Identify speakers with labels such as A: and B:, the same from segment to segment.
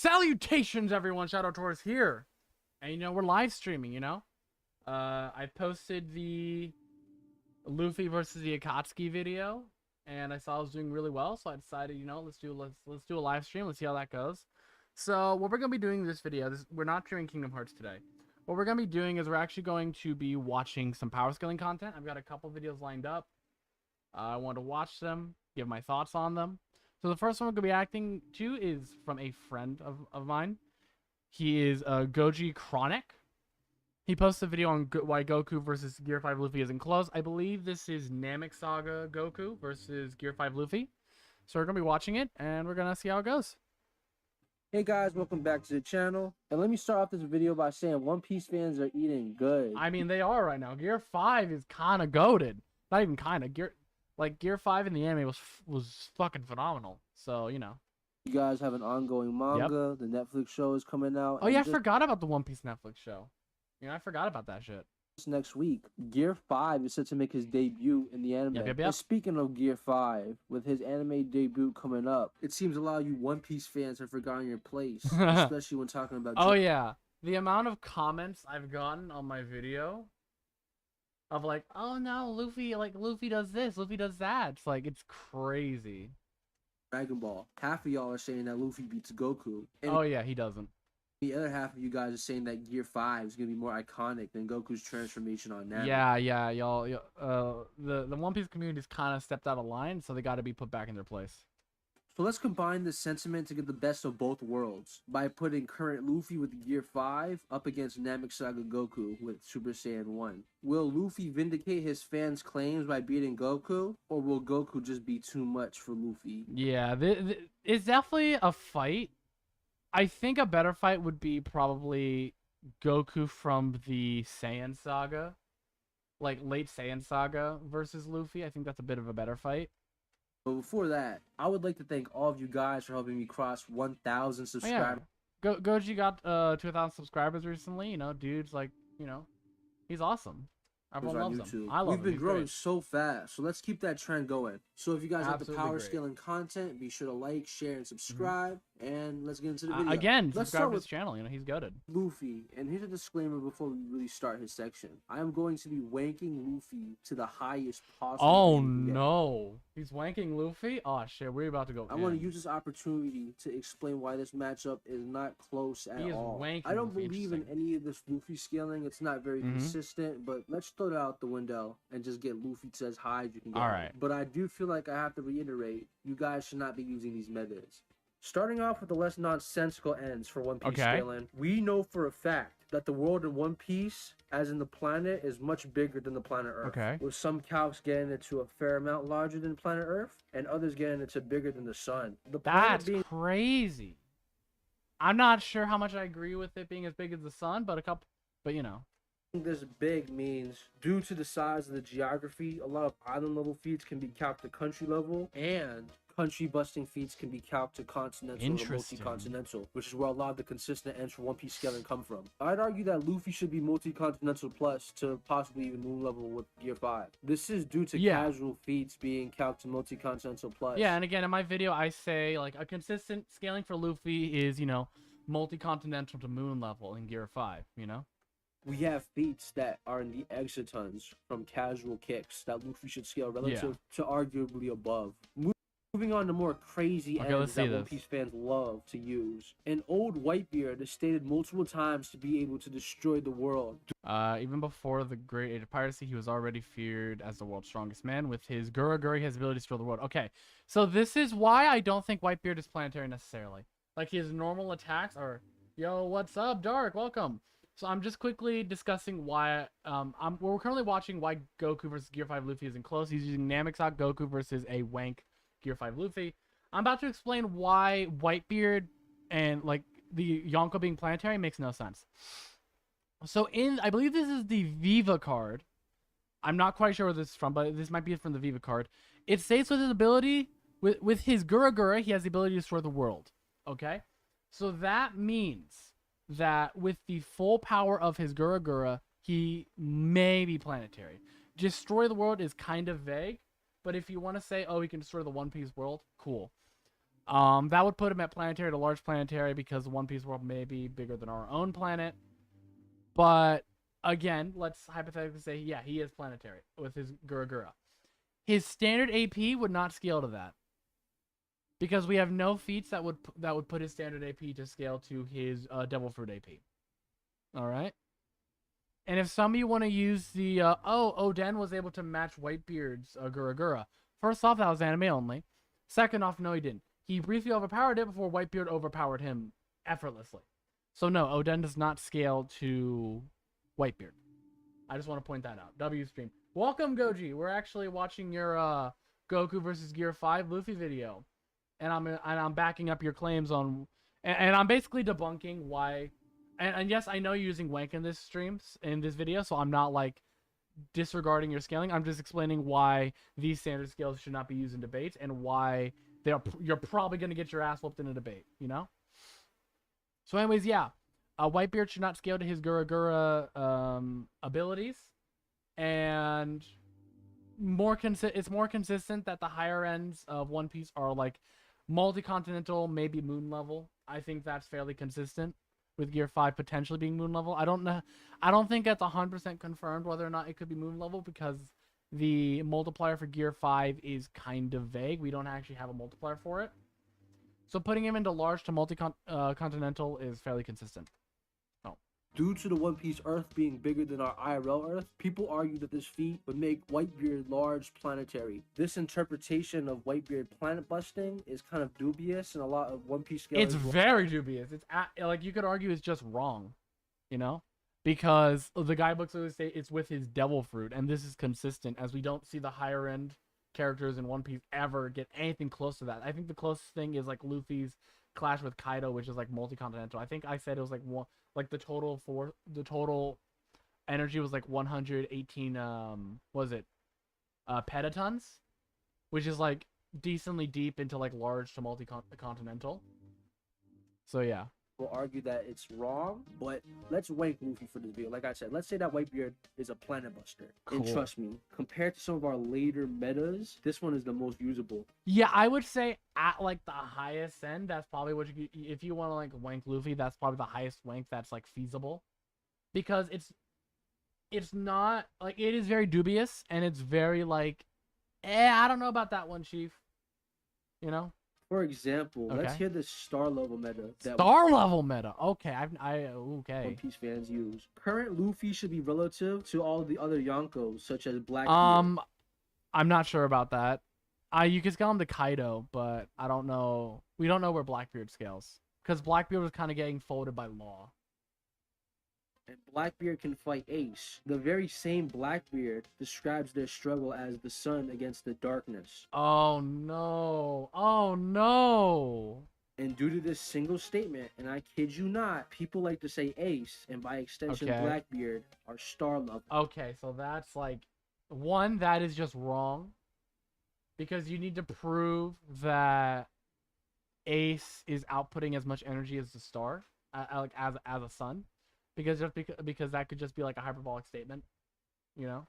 A: Salutations, everyone! Shadow Taurus here, and we're live streaming. I posted the Luffy versus the Akatsuki video, and I saw I was doing really well, so I decided, let's do a live stream. Let's see how that goes. So what we're gonna be doing in this video, we're not doing Kingdom Hearts today. What we're gonna be doing is we're actually going to be watching some power scaling content. I've got a couple videos lined up. I want to watch them, give my thoughts on them. So the first one we're going to be acting to is from a friend of mine. He is Goji Chronic. He posted a video on why Goku versus Gear 5 Luffy isn't close. I believe this is Namek Saga Goku versus Gear 5 Luffy. So we're going to be watching it, and we're going to see how it goes.
B: Hey guys, welcome back to the channel. And let me start off this video by saying One Piece fans are eating good.
A: I mean, they are right now. Gear 5 is kind of goated. Not even kind of. Gear 5 in the anime was fucking phenomenal. So,
B: You guys have an ongoing manga. Yep. The Netflix show is coming out.
A: Oh, yeah, I forgot about the One Piece Netflix show. I forgot about that shit.
B: Next week, Gear 5 is set to make his debut in the anime.
A: Yep.
B: And speaking of Gear 5, with his anime debut coming up, it seems a lot of you One Piece fans have forgotten your place, especially when talking about...
A: Oh, yeah. The amount of comments I've gotten on my video of like, oh no, Luffy does this, Luffy does that. It's like, it's crazy.
B: Dragon Ball. Half of y'all are saying that Luffy beats Goku. And
A: oh yeah, he doesn't.
B: The other half of you guys are saying that Gear 5 is going to be more iconic than Goku's transformation on Namek.
A: Yeah, y'all, the One Piece community's kind of stepped out of line, so they got to be put back in their place.
B: So let's combine this sentiment to get the best of both worlds by putting current Luffy with Gear 5 up against Namek Saga Goku with Super Saiyan 1. Will Luffy vindicate his fans' claims by beating Goku, or will Goku just be too much for Luffy?
A: Yeah, it's definitely a fight. I think a better fight would be probably Goku from the Saiyan Saga, like late Saiyan Saga versus Luffy. I think that's a bit of a better fight.
B: But before that, I would like to thank all of you guys for helping me cross 1,000 subscribers.
A: Oh, yeah. Goji got to 1,000 subscribers recently. Dude's like, he's awesome. Everyone loves him. I love him.
B: We've been growing so fast, so let's keep that trend going. So if you guys like the power scaling content, be sure to like, share, and subscribe. And let's get into the video.
A: Again, subscribe to his channel. He's goated.
B: Luffy, and here's a disclaimer before we really start his section. I am going to be wanking Luffy to the highest possible.
A: Oh no, he's wanking Luffy. Oh shit, we're about to go.
B: I want to use this opportunity to explain why this matchup is not close at all. I don't believe in any of this Luffy scaling. It's not very consistent. But let's throw it out the window and just get Luffy to as high as you can get.
A: All right.
B: But I do feel like I have to reiterate, you guys should not be using these methods. Starting off with the less nonsensical ends for One Piece scaling, we know for a fact that the world in One Piece, as in the planet, is much bigger than the planet Earth. With some calcs getting it to a fair amount larger than planet Earth, and others getting it to bigger than the sun.
A: That's crazy. I'm not sure how much I agree with it being as big as the sun, but
B: This big means, due to the size of the geography, a lot of island level feats can be calced to country level, and country busting feats can be calced to continental or multi-continental, which is where a lot of the consistent ends for One Piece scaling come from. I'd argue that Luffy should be multi-continental plus to possibly even moon level with Gear 5. This is due to casual feats being calced to multi-continental plus. Yeah,
A: and again, in my video, I say, like, a consistent scaling for Luffy is, multi-continental to moon level in Gear 5,
B: We have feats that are in the exotons from casual kicks that Luffy should scale relative to arguably above. Moving on to more crazy ends that One Piece fans love to use. An old Whitebeard is stated multiple times to be able to destroy the world.
A: Even before the Great Age of Piracy, he was already feared as the world's strongest man. With his Guruguri, he has the ability to destroy the world. Okay, so this is why I don't think Whitebeard is planetary necessarily. Like, his normal attacks are, yo, what's up, Dark? Welcome. So I'm just quickly discussing why we're currently watching why Goku versus Gear 5 Luffy isn't close. He's using Namek Saga Goku versus a wank Gear 5 Luffy. I'm about to explain why Whitebeard and like the Yonko being planetary makes no sense. So I believe this is the Viva card. I'm not quite sure where this is from, but this might be from the Viva card. It states with his ability, with his Gurugura, he has the ability to destroy the world. Okay? So that means that with the full power of his Gurugura, he may be planetary. Destroy the world is kind of vague, but if you want to say, oh, he can destroy the One Piece world, cool. That would put him at planetary to large planetary because the One Piece world may be bigger than our own planet. But again, let's hypothetically say, yeah, he is planetary with his Gura. His standard AP would not scale to that because we have no feats that would put his standard AP to scale to his Devil Fruit AP. All right. And if some of you want to use the Oden was able to match Whitebeard's Gura. First off, that was anime only. Second off, no, he didn't. He briefly overpowered it before Whitebeard overpowered him effortlessly. So no, Oden does not scale to Whitebeard. I just want to point that out. W stream. Welcome, Goji. We're actually watching your Goku versus Gear 5 Luffy video, and I'm backing up your claims on, and I'm basically debunking why. And yes, I know you're using wank in this video, so I'm not like disregarding your scaling. I'm just explaining why these standard scales should not be used in debates and why you're probably gonna get your ass whooped in a debate. You know. So, anyways, yeah, Whitebeard should not scale to his Gura abilities, and it's more consistent that the higher ends of One Piece are like multi-continental, maybe moon level. I think that's fairly consistent with Gear 5 potentially being moon level. I don't know. I don't think that's 100% confirmed whether or not it could be moon level because the multiplier for Gear 5 is kind of vague. We don't actually have a multiplier for it. So putting him into large to multi-continental is fairly consistent. Oh.
B: Due to the One Piece Earth being bigger than our IRL Earth, people argue that this feat would make Whitebeard large planetary. This interpretation of Whitebeard planet busting is kind of dubious and a lot of One Piece scale.
A: It's very dubious. It's like you could argue it's just wrong, you know, because the guidebooks always say it's with his Devil Fruit, and this is consistent as we don't see the higher end characters in One Piece ever get anything close to that. I think the closest thing is like Luffy's clash with Kaido, which is like multi-continental. I think I said it was like one, like the total energy was like 118 was it petatons, which is like decently deep into like large to multi-continental. So yeah.
B: Will argue that it's wrong, but let's wank Luffy for this video. Like I said, let's say that Whitebeard is a planet buster. Cool. And trust me, compared to some of our later metas, this one is the most usable.
A: Yeah, I would say at like the highest end, that's probably what if you want to like wank Luffy, that's probably the highest wank that's like feasible. Because it's not like, it is very dubious and it's very like, I don't know about that one, Chief. You know?
B: For example, let's hear the star level meta.
A: Level meta. Okay, okay.
B: One Piece fans use. Current Luffy should be relative to all the other Yonkos, such as Blackbeard.
A: I'm not sure about that. You could scale him to Kaido, but I don't know. We don't know where Blackbeard scales because Blackbeard was kind of getting folded by Law.
B: And Blackbeard can fight Ace. The very same Blackbeard describes their struggle as the sun against the darkness.
A: Oh no. Oh no.
B: And due to this single statement, and I kid you not, people like to say Ace, and by extension Blackbeard, are star level.
A: Okay, so that's like, one, that is just wrong. Because you need to prove that Ace is outputting as much energy as the star, like as a sun. Because that could just be like a hyperbolic statement, you know.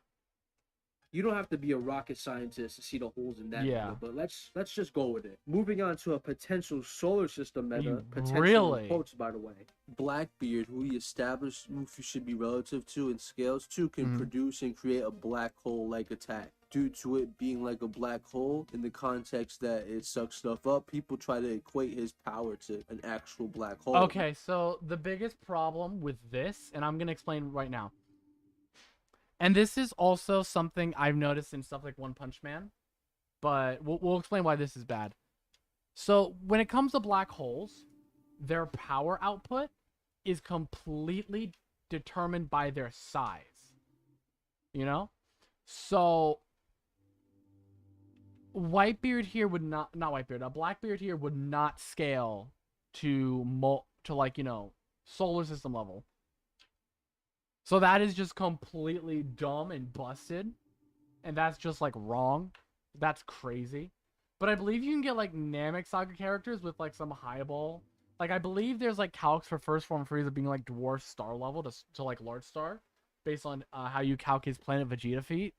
B: You don't have to be a rocket scientist to see the holes in that meta, but let's just go with it. Moving on to a potential solar system meta, potential quotes by the way. Blackbeard, who he established Luffy should be relative to and scales to, can produce and create a black hole-like attack. Due to it being like a black hole, in the context that it sucks stuff up, people try to equate his power to an actual black hole.
A: Okay, so the biggest problem with this, and I'm gonna explain right now, and this is also something I've noticed in stuff like One Punch Man, but we'll explain why this is bad. So when it comes to black holes, their power output is completely determined by their size. You know? So Whitebeard here would not Whitebeard, Blackbeard here would not scale to like, you know, solar system level. So that is just completely dumb and busted. And that's just like wrong. That's crazy. But I believe you can get like Namek Saga characters with like some highball. Like I believe there's like calcs for first form Frieza being like dwarf star level to like large star. Based on how you calc his Planet Vegeta feat.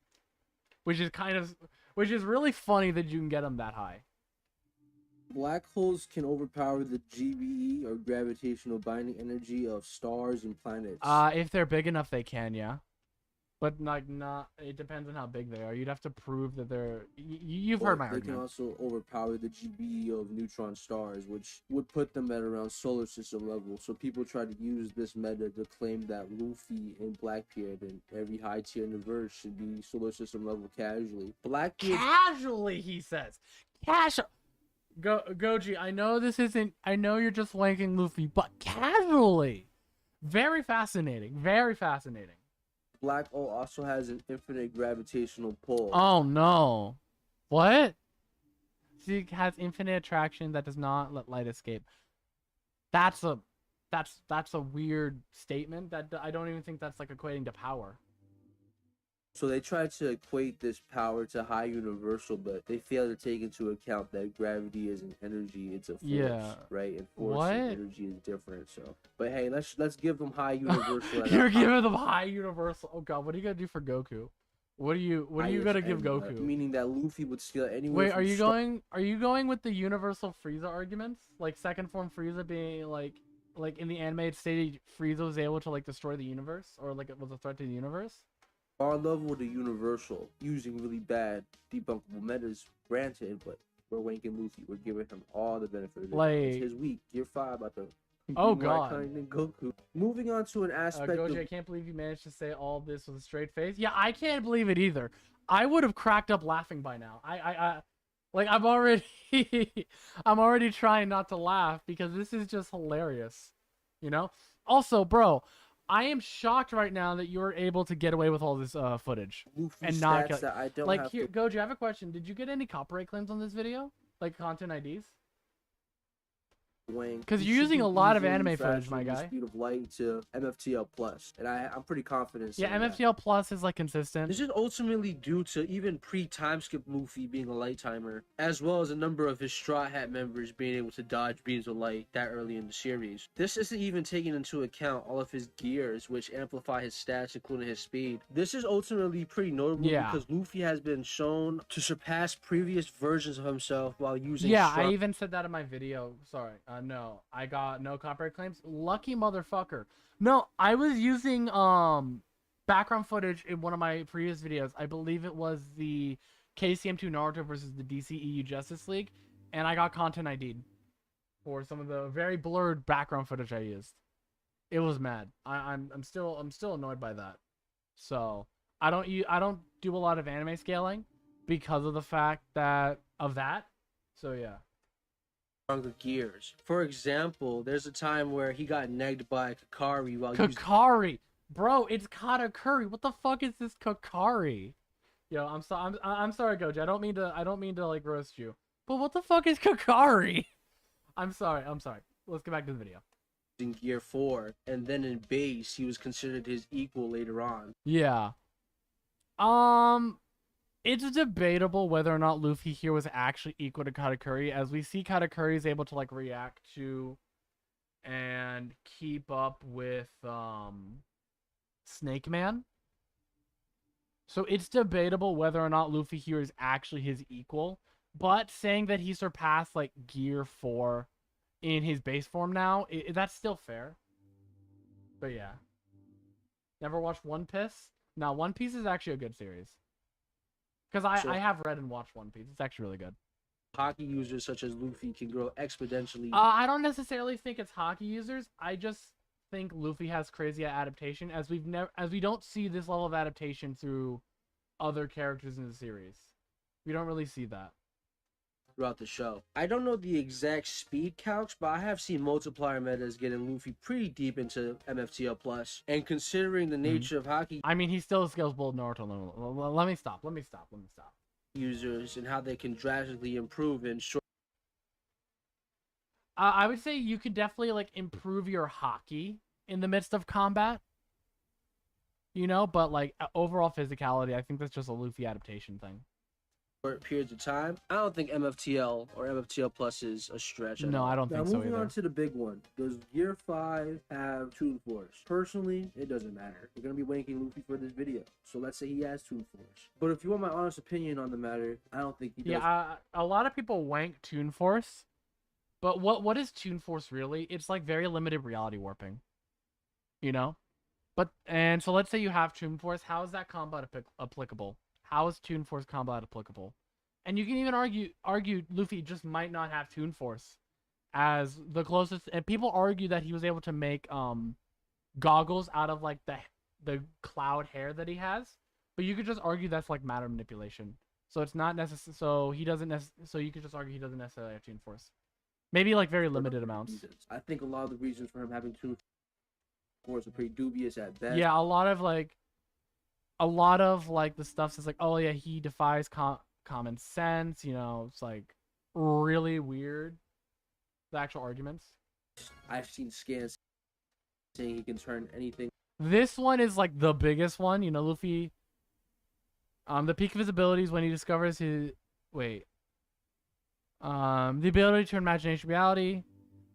A: Which is really funny that you can get him that high.
B: Black holes can overpower the GBE or gravitational binding energy of stars and planets.
A: If they're big enough, they can, yeah. But like not, it depends on how big they are. You'd have to prove that they're. You've heard my
B: They can
A: argument.
B: also overpower the GBE of neutron stars, which would put them at around solar system level. So people try to use this meta to claim that Luffy and Blackbeard and every high tier universe should be solar system level casually. Blackbeard
A: Casually, he says. Casual. Goji, I know this isn't. I know you're just wanking Luffy, but casually. Very fascinating. Very fascinating.
B: black hole also has an infinite gravitational pull.
A: Oh no. What? She has infinite attraction that does not let light escape. That's a weird statement that I don't even think that's like equating to power.
B: So they try to equate this power to high universal, but they fail to take into account that gravity is an energy, it's a force, right? And force and energy is different. So, but hey, let's give them high universal.
A: You're giving them high universal. Oh god, what are you gonna do for Goku? What are you gonna give Goku?
B: Meaning that Luffy would steal anywhere.
A: Wait, are you going with the universal Frieza arguments? Like second form Frieza being like in the animated state Frieza was able to like destroy the universe, or like it was a threat to the universe?
B: Our level of the universal using really bad debunkable metas, granted, but we're wanking Luffy. We're giving him all the benefit of it.
A: Like,
B: it's his week, Gear 5 about to.
A: Oh god.
B: Goku. Moving on to an aspect
A: Goji, I can't believe you managed to say all this with a straight face. Yeah, I can't believe it either. I would have cracked up laughing by now. Like I'm already I'm already trying not to laugh because this is just hilarious. You know? Also, bro, I am shocked right now that you're able to get away with all this footage.
B: Luffy
A: and not
B: stats that I don't
A: like
B: have
A: here,
B: to...
A: Goji, I have a question. Did you get any copyright claims on this video? Like content IDs? Because you're using a lot of anime footage, my guy.
B: Speed of light to MFTL plus, and I'm pretty confident.
A: Yeah, MFTL plus is like consistent.
B: This is ultimately due to even pre-time skip Luffy being a light timer, as well as a number of his Straw Hat members being able to dodge beams of light that early in the series. This isn't even taking into account all of his gears, which amplify his stats, including his speed. This is ultimately pretty notable because Luffy has been shown to surpass previous versions of himself while using.
A: Yeah, I even said that in my video. Sorry. No, I got no copyright claims. Lucky motherfucker. No, I was using background footage in one of my previous videos. I believe it was the KCM2 Naruto versus the DCEU Justice League, and I got content ID'd for some of the very blurred background footage I used. It was mad. I'm still annoyed by that. So I don't do a lot of anime scaling because of the fact that So yeah.
B: Stronger gears. For example, there's a time where he got negged by Kakari while
A: Kakari, bro, it's Katakuri. What the fuck is this Kakari? Yo, I'm sorry, Goji. I don't mean to like roast you. But what the fuck is Kakari? I'm sorry. Let's get back to the video.
B: In Gear 4, and then in base, he was considered his equal later on.
A: Yeah. It's debatable whether or not Luffy here was actually equal to Katakuri, as we see Katakuri is able to like react to and keep up with Snake Man. So it's debatable whether or not Luffy here is actually his equal, but saying that he surpassed like Gear 4 in his base form now, that's still fair. But yeah. Never watched One Piece? No, One Piece is actually a good series. Because I have read and watched One Piece. It's actually really good.
B: Hockey users such as Luffy can grow exponentially.
A: I don't necessarily think it's hockey users. I just think Luffy has crazy adaptation, as we don't see this level of adaptation through other characters in the series. We don't really see that
B: throughout the show. I don't know the exact speed calcs, but I have seen multiplier metas getting Luffy pretty deep into MFTL plus. And considering the nature of hockey,
A: I mean, he still scales both Naruto. Let me stop.
B: Users and how they can drastically improve in short.
A: I would say you could definitely like improve your hockey in the midst of combat. You know, but like overall physicality, I think that's just a Luffy adaptation thing.
B: Periods of time. I don't think MFTL or MFTL plus is a stretch.
A: No, I don't think so either.
B: Moving on to the big one. Does Gear 5 have Toon Force? Personally, it doesn't matter. We're going to be wanking Luffy for this video. So let's say he has Toon Force. But if you want my honest opinion on the matter, I don't think he does.
A: Yeah, a lot of people wank Toon Force. But what is Toon Force really? It's like very limited reality warping, you know? But and so let's say you have Toon Force. How is that combat applicable? How is Toon Force combat applicable? And you can even argue Luffy just might not have Toon Force as the closest. And people argue that he was able to make goggles out of like the cloud hair that he has. But you could just argue that's like matter manipulation. So it's not necessary. So he doesn't. So you could just argue he doesn't necessarily have Toon Force. Maybe like very limited amounts.
B: I think a lot of the reasons for him having Toon Force are pretty dubious at best.
A: Yeah, a lot of like the stuff is like, oh yeah, he defies common sense. You know, it's like really weird. The actual arguments.
B: I've seen scans saying he can turn anything.
A: This one is like the biggest one. You know, Luffy. The peak of his abilities when he discovers his the ability to turn imagination reality.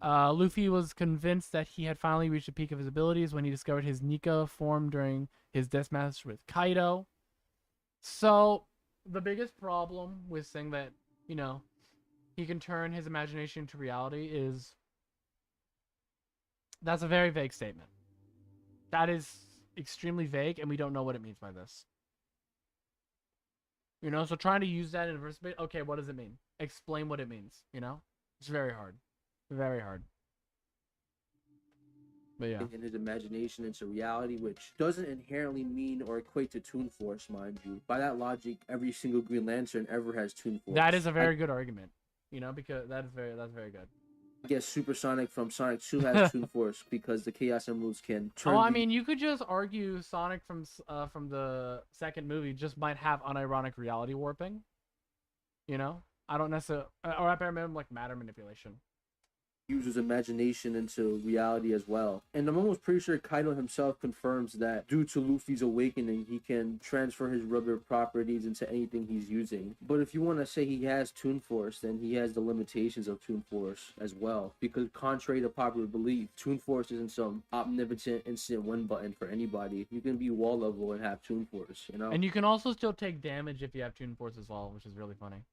A: Luffy was convinced that he had finally reached the peak of his abilities when he discovered his Nika form during his deathmatch with Kaido. So, the biggest problem with saying that, you know, he can turn his imagination into reality is that's a very vague statement. That is extremely vague, and we don't know what it means by this. You know, so trying to use that in a verse, okay, what does it mean? Explain what it means, you know? It's very hard. Very hard. But yeah.
B: In his imagination into reality, which doesn't inherently mean or equate to Toon Force, mind you. By that logic, every single Green Lantern ever has Toon Force.
A: That is a very good argument, you know, because that's very good.
B: I guess Supersonic from Sonic 2 has Toon Force because the Chaos Emeralds can turn.
A: I mean, you could just argue Sonic from the second movie just might have unironic reality warping. You know, I don't necessarily, or I remember like matter manipulation.
B: Uses imagination into reality as well. And I'm almost pretty sure Kaido himself confirms that due to Luffy's awakening, he can transfer his rubber properties into anything he's using. But if you want to say he has Toon Force, then he has the limitations of Toon Force as well. Because contrary to popular belief, Toon Force isn't some omnipotent instant win button for anybody. You can be wall level and have Toon Force, you know?
A: And you can also still take damage if you have Toon Force as well, which is really funny.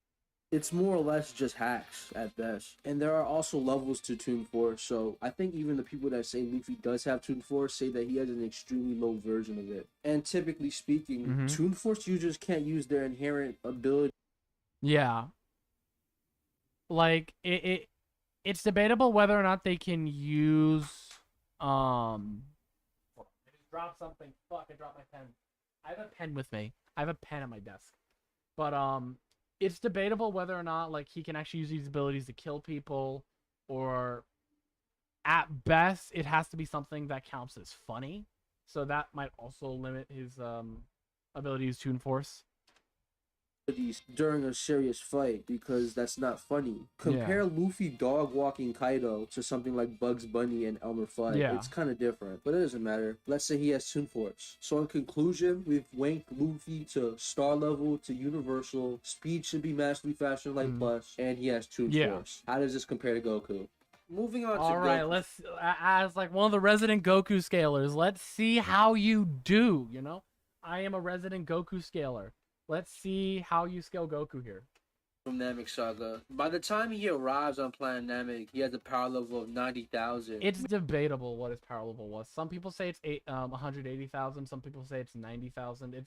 B: It's more or less just hacks at best. And there are also levels to Toon Force, so I think even the people that say Luffy does have Toon Force say that he has an extremely low version of it. And typically speaking, Toon Force users can't use their inherent ability.
A: Yeah. Like it's debatable whether or not they can use I just dropped something. Fuck, I dropped my pen. I have a pen with me. I have a pen at my desk. But it's debatable whether or not like he can actually use these abilities to kill people, or at best it has to be something that counts as funny. So that might also limit his ability to use Toon Force
B: During a serious fight, because that's not funny. Compare Luffy dog walking Kaido to something like Bugs Bunny and Elmer Fudd.
A: Yeah.
B: It's kind of different, but it doesn't matter. Let's say he has Toon Force. So in conclusion, we've wanked Luffy to star level to universal. Speed should be massively faster like Plus, and he has Toon Force. How does this compare to Goku? Moving on to
A: All right,
B: Goku.
A: let's as like one of the resident Goku scalers, let's see how you do, you know? I am a resident Goku scaler. Let's see how you scale Goku here.
B: From Namek Saga. By the time he arrives on planet Namek, he has a power level of 90,000.
A: It's debatable what his power level was. Some people say it's 180,000. Some people say it's 90,000.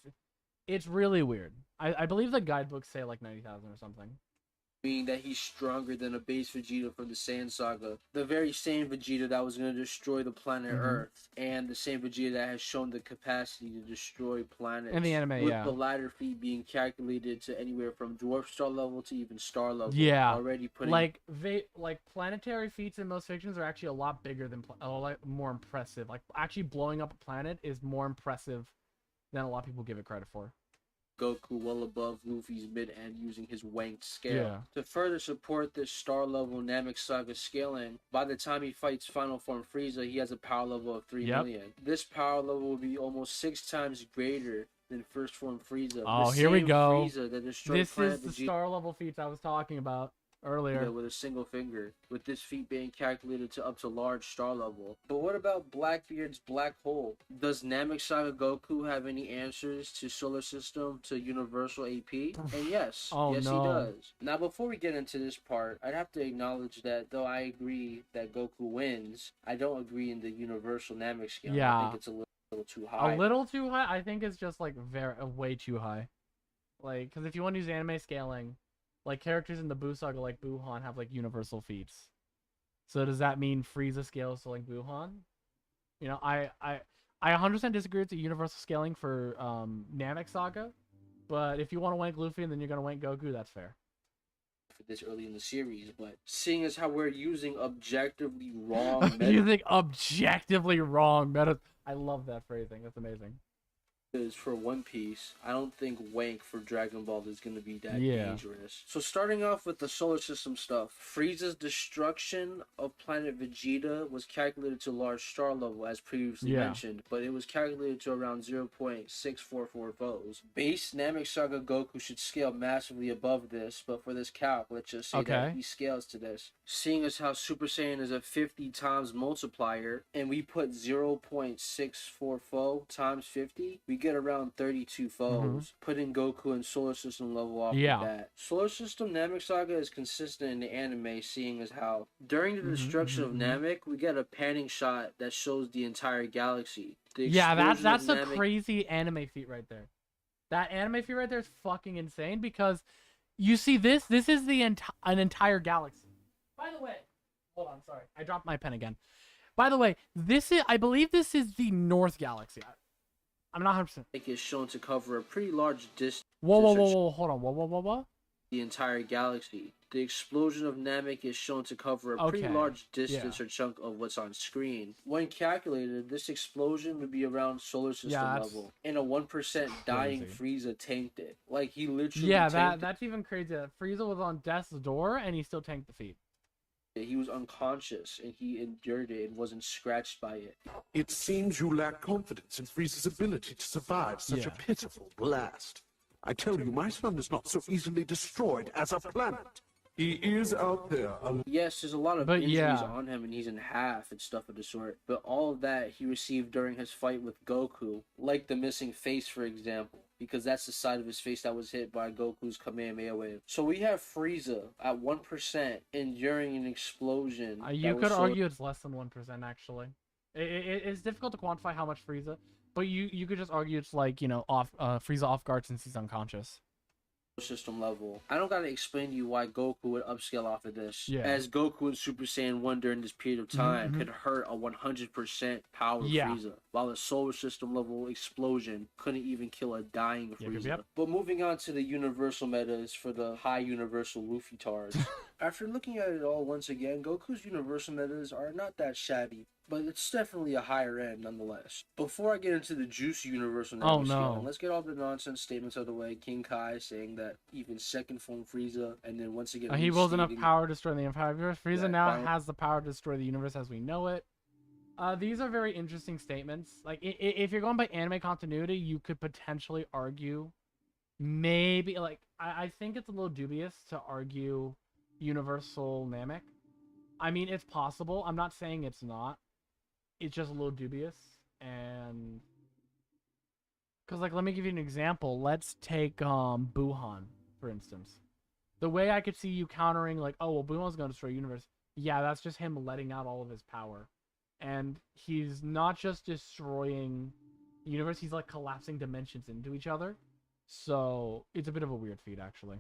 A: It's really weird. I believe the guidebooks say like 90,000 or something.
B: Meaning that he's stronger than a base Vegeta from the Saiyan Saga. The very same Vegeta that was going to destroy the planet Earth. And the same Vegeta that has shown the capacity to destroy planets.
A: In the anime,
B: with the latter feat being calculated to anywhere from dwarf star level to even star level.
A: Yeah.
B: Already putting...
A: Like planetary feats in most fictions are actually a lot bigger than... like more impressive. Like, actually blowing up a planet is more impressive than a lot of people give it credit for.
B: Goku well above Luffy's mid-end using his wanked scale. To further support this star level Namek Saga scaling, by the time he fights Final Form Frieza, he has a power level of 3 million. This power level will be almost 6 times greater than First Form Frieza.
A: Oh, here we go.
B: Frieza that
A: This is the star level feats I was talking about. earlier.
B: with a single finger, with this feat being calculated to up to large star level. But what about Blackbeard's black hole? Does Namek Saga Goku have any answers to solar system to universal AP? And yes,
A: Oh
B: yes he
A: no.
B: does. Now before we get into this part, I'd have to acknowledge that though I agree that Goku wins, I don't agree in the universal Namek scale. I
A: Yeah.
B: think it's a little too
A: A
B: high.
A: little too high? I think it's just like way too high. Like, because if you want to use anime scaling, like characters in the Buu saga like Buhan have like universal feats. So does that mean Frieza scales to like Buhan? You know, I 100% disagree with the universal scaling for Namek Saga, but if you want to wank Luffy and then you're gonna wank Goku, that's fair.
B: For this early in the series, but seeing as how we're using objectively wrong
A: You think objectively wrong meta? I love that phrasing. That's amazing.
B: is for One Piece, I don't think Wank for Dragon Ball is going to be that
A: Yeah.
B: dangerous. So starting off with the solar system stuff, Frieza's destruction of planet Vegeta was calculated to large star level as previously mentioned, but it was calculated to around 0.644 foes. Base Namek Saga Goku should scale massively above this, but for this calc, let's just say that he scales to this. Seeing as how Super Saiyan is a 50 times multiplier, and we put 0.64 foe times 50, we get around 32 foes, putting Goku in solar system level off of that. Solar system Namek Saga is consistent in the anime, seeing as how during the destruction of Namek, we get a panning shot that shows the entire galaxy.
A: Yeah, that's a crazy anime feat right there. That anime feat right there is fucking insane because you see this is an entire galaxy. By the way, hold on, sorry. I dropped my pen again. By the way, I believe this is the North Galaxy. I'm not 100%.
B: It is shown to cover a pretty large distance.
A: Whoa, hold on. Whoa.
B: The entire galaxy. The explosion of Namek is shown to cover a pretty large distance or chunk of what's on screen. When calculated, this explosion would be around solar system level. And a 1% dying Frieza tanked it. Like, he literally
A: that's even crazier. Frieza was on death's door, and he still tanked the feat.
B: He was unconscious, and he endured it and wasn't scratched by it.
C: It seems you lack confidence in Frieza's ability to survive such a pitiful blast. I tell you, my son is not so easily destroyed as a planet. He is out there.
B: Yes, there's a lot of injuries on him, and he's in half and stuff of the sort. But all of that he received during his fight with Goku, like the missing face, for example, because that's the side of his face that was hit by Goku's Kamehameha wave. So we have Frieza at 1% enduring an explosion.
A: You could argue it's less than 1%, actually. It's difficult to quantify how much Frieza, but you could just argue it's like, you know, Frieza off guard since he's unconscious.
B: System level. I don't gotta explain to you why Goku would upscale off of this. As Goku and Super Saiyan 1 during this period of time could hurt a 100% power Frieza, while a solar system level explosion couldn't even kill a dying Frieza. But moving on to the universal metas for the high universal Luffy tards. After looking at it all once again, Goku's universal metas are not that shabby, but it's definitely a higher end nonetheless. Before I get into the juicy universal scaling, let's get all the nonsense statements out of the way. King Kai saying that even second form Frieza, and then once again
A: he wields enough power to destroy the entire universe. Frieza now has the power to destroy the universe as we know it. These are very interesting statements. Like, if you're going by anime continuity, you could potentially argue, maybe, like, I think it's a little dubious to argue universal Namek. I mean, it's possible. I'm not saying it's not. It's just a little dubious. And because, like, let me give you an example. Let's take Buhan, for instance. The way I could see you countering, like, oh, well, Buhan's going to destroy the universe. Yeah, that's just him letting out all of his power. And he's not just destroying the universe, he's, like, collapsing dimensions into each other. So it's a bit of a weird feat, actually.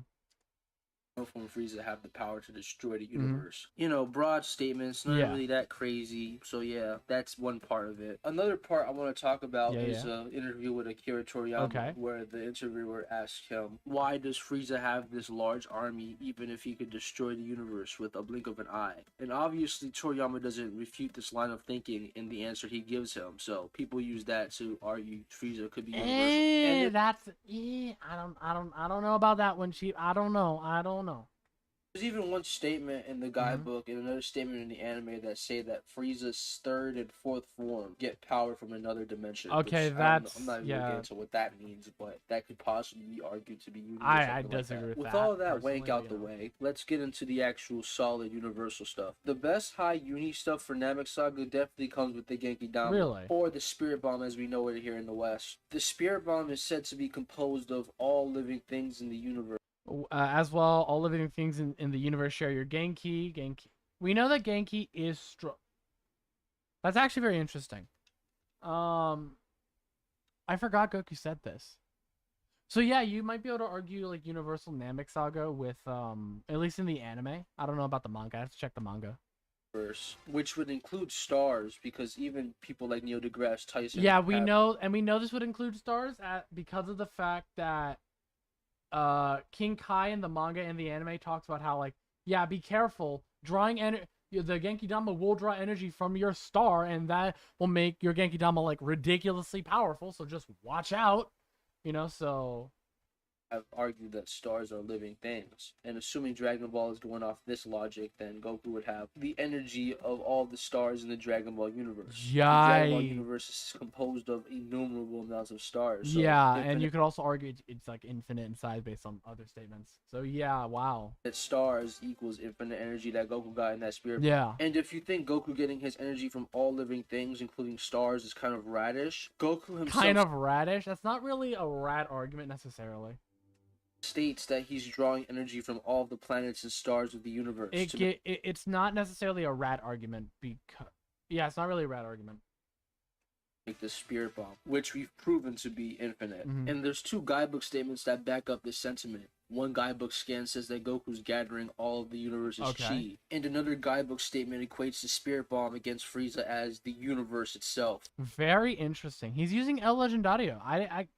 B: From Frieza have the power to destroy the universe. You know, broad statements, not really that crazy. So yeah, that's one part of it. Another part I want to talk about is an interview with Akira Toriyama, where the interviewer asked him, why does Frieza have this large army even if he could destroy the universe with a blink of an eye? And obviously Toriyama doesn't refute this line of thinking in the answer he gives him. So people use that to argue Frieza could be universal.
A: I don't know about that one, Chief. I don't know.
B: There's even one statement in the guidebook and another statement in the anime that say that Frieza's third and fourth form get power from another dimension.
A: Okay,
B: which
A: that's
B: I'm not even gonna get into what that means, but that could possibly be argued to be Yuri or something
A: I
B: like
A: disagree
B: that.
A: with
B: With
A: that,
B: all that wank
A: personally,
B: out
A: but
B: the
A: yeah.
B: way, let's get into the actual solid universal stuff. The best high uni stuff for Namek Saga definitely comes with the Genki Dama,
A: Really?
B: or the Spirit Bomb as we know it here in the West. The Spirit Bomb is said to be composed of all living things in the universe.
A: As well, all living things in the universe share your Genki. We know that Genki is strong. That's actually very interesting. I forgot Goku said this. So yeah, you might be able to argue like Universal Namek Saga with at least in the anime. I don't know about the manga. I have to check the manga.
B: Which would include stars, because even people like Neil deGrasse Tyson.
A: Yeah, we know this would include stars because of the fact that King Kai in the manga and the anime talks about how like, yeah, be careful, the Genki Dama will draw energy from your star, and that will make your Genki Dama like ridiculously powerful, so just watch out, so
B: I've argued that stars are living things, and assuming Dragon Ball is going off this logic, then Goku would have the energy of all the stars in the Dragon Ball universe. The Dragon Ball universe is composed of innumerable amounts of stars. So
A: yeah, and you could also argue it's like infinite in size based on other statements. So yeah, wow.
B: That stars equals infinite energy that Goku got in that spirit.
A: Yeah.
B: And if you think Goku getting his energy from all living things, including stars, is kind of radish, Goku himself
A: kind of radish. That's not really a rad argument necessarily.
B: States that he's drawing energy from all the planets and stars of the universe.
A: It's not necessarily a rad argument because it's not really a rad argument.
B: Make the spirit bomb, which we've proven to be infinite. And there's two guidebook statements that back up this sentiment. One guidebook scan says that Goku's gathering all of the universe's chi, and another guidebook statement equates the spirit bomb against Frieza as the universe itself.
A: Very interesting. He's using El Legendario. I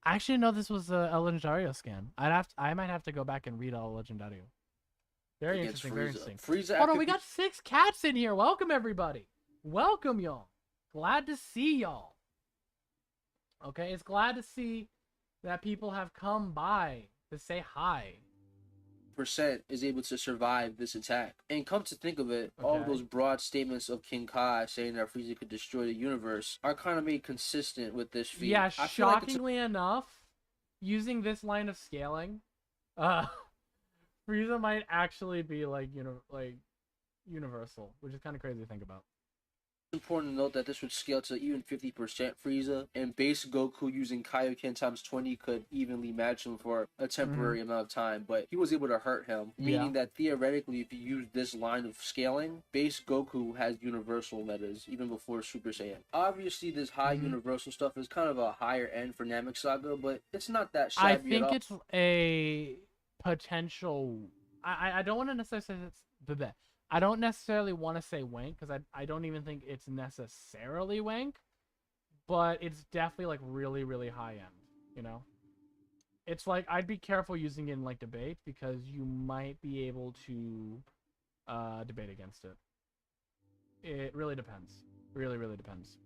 A: actually know this was a El Legendario scan. I might have to go back and read El Legendario. Very interesting. Very interesting. Hold on, we got 6 cats in here. Welcome everybody. Welcome y'all. Glad to see y'all. Okay, it's glad to see that people have come by to say hi.
B: Percent is able to survive this attack. And come to think of it, all of those broad statements of King Kai saying that Frieza could destroy the universe are kind of made consistent with this feat.
A: Yeah, shockingly enough, using this line of scaling, Frieza might actually be like universal, which is kind of crazy to think about.
B: It's important to note that this would scale to even 50% Frieza, and base Goku using Kaioken times 20 could evenly match him for a temporary amount of time, but he was able to hurt him, meaning that theoretically, if you use this line of scaling, base Goku has universal metas even before Super Saiyan. Obviously, this high universal stuff is kind of a higher end for Namek Saga, but it's not that shabby
A: I think
B: at all.
A: it's a potential. I don't want to necessarily say it's the. I don't necessarily want to say wank because I don't even think it's necessarily wank, but it's definitely like really, really high end, It's like I'd be careful using it in like debate because you might be able to debate against it. It really depends. Really, really depends.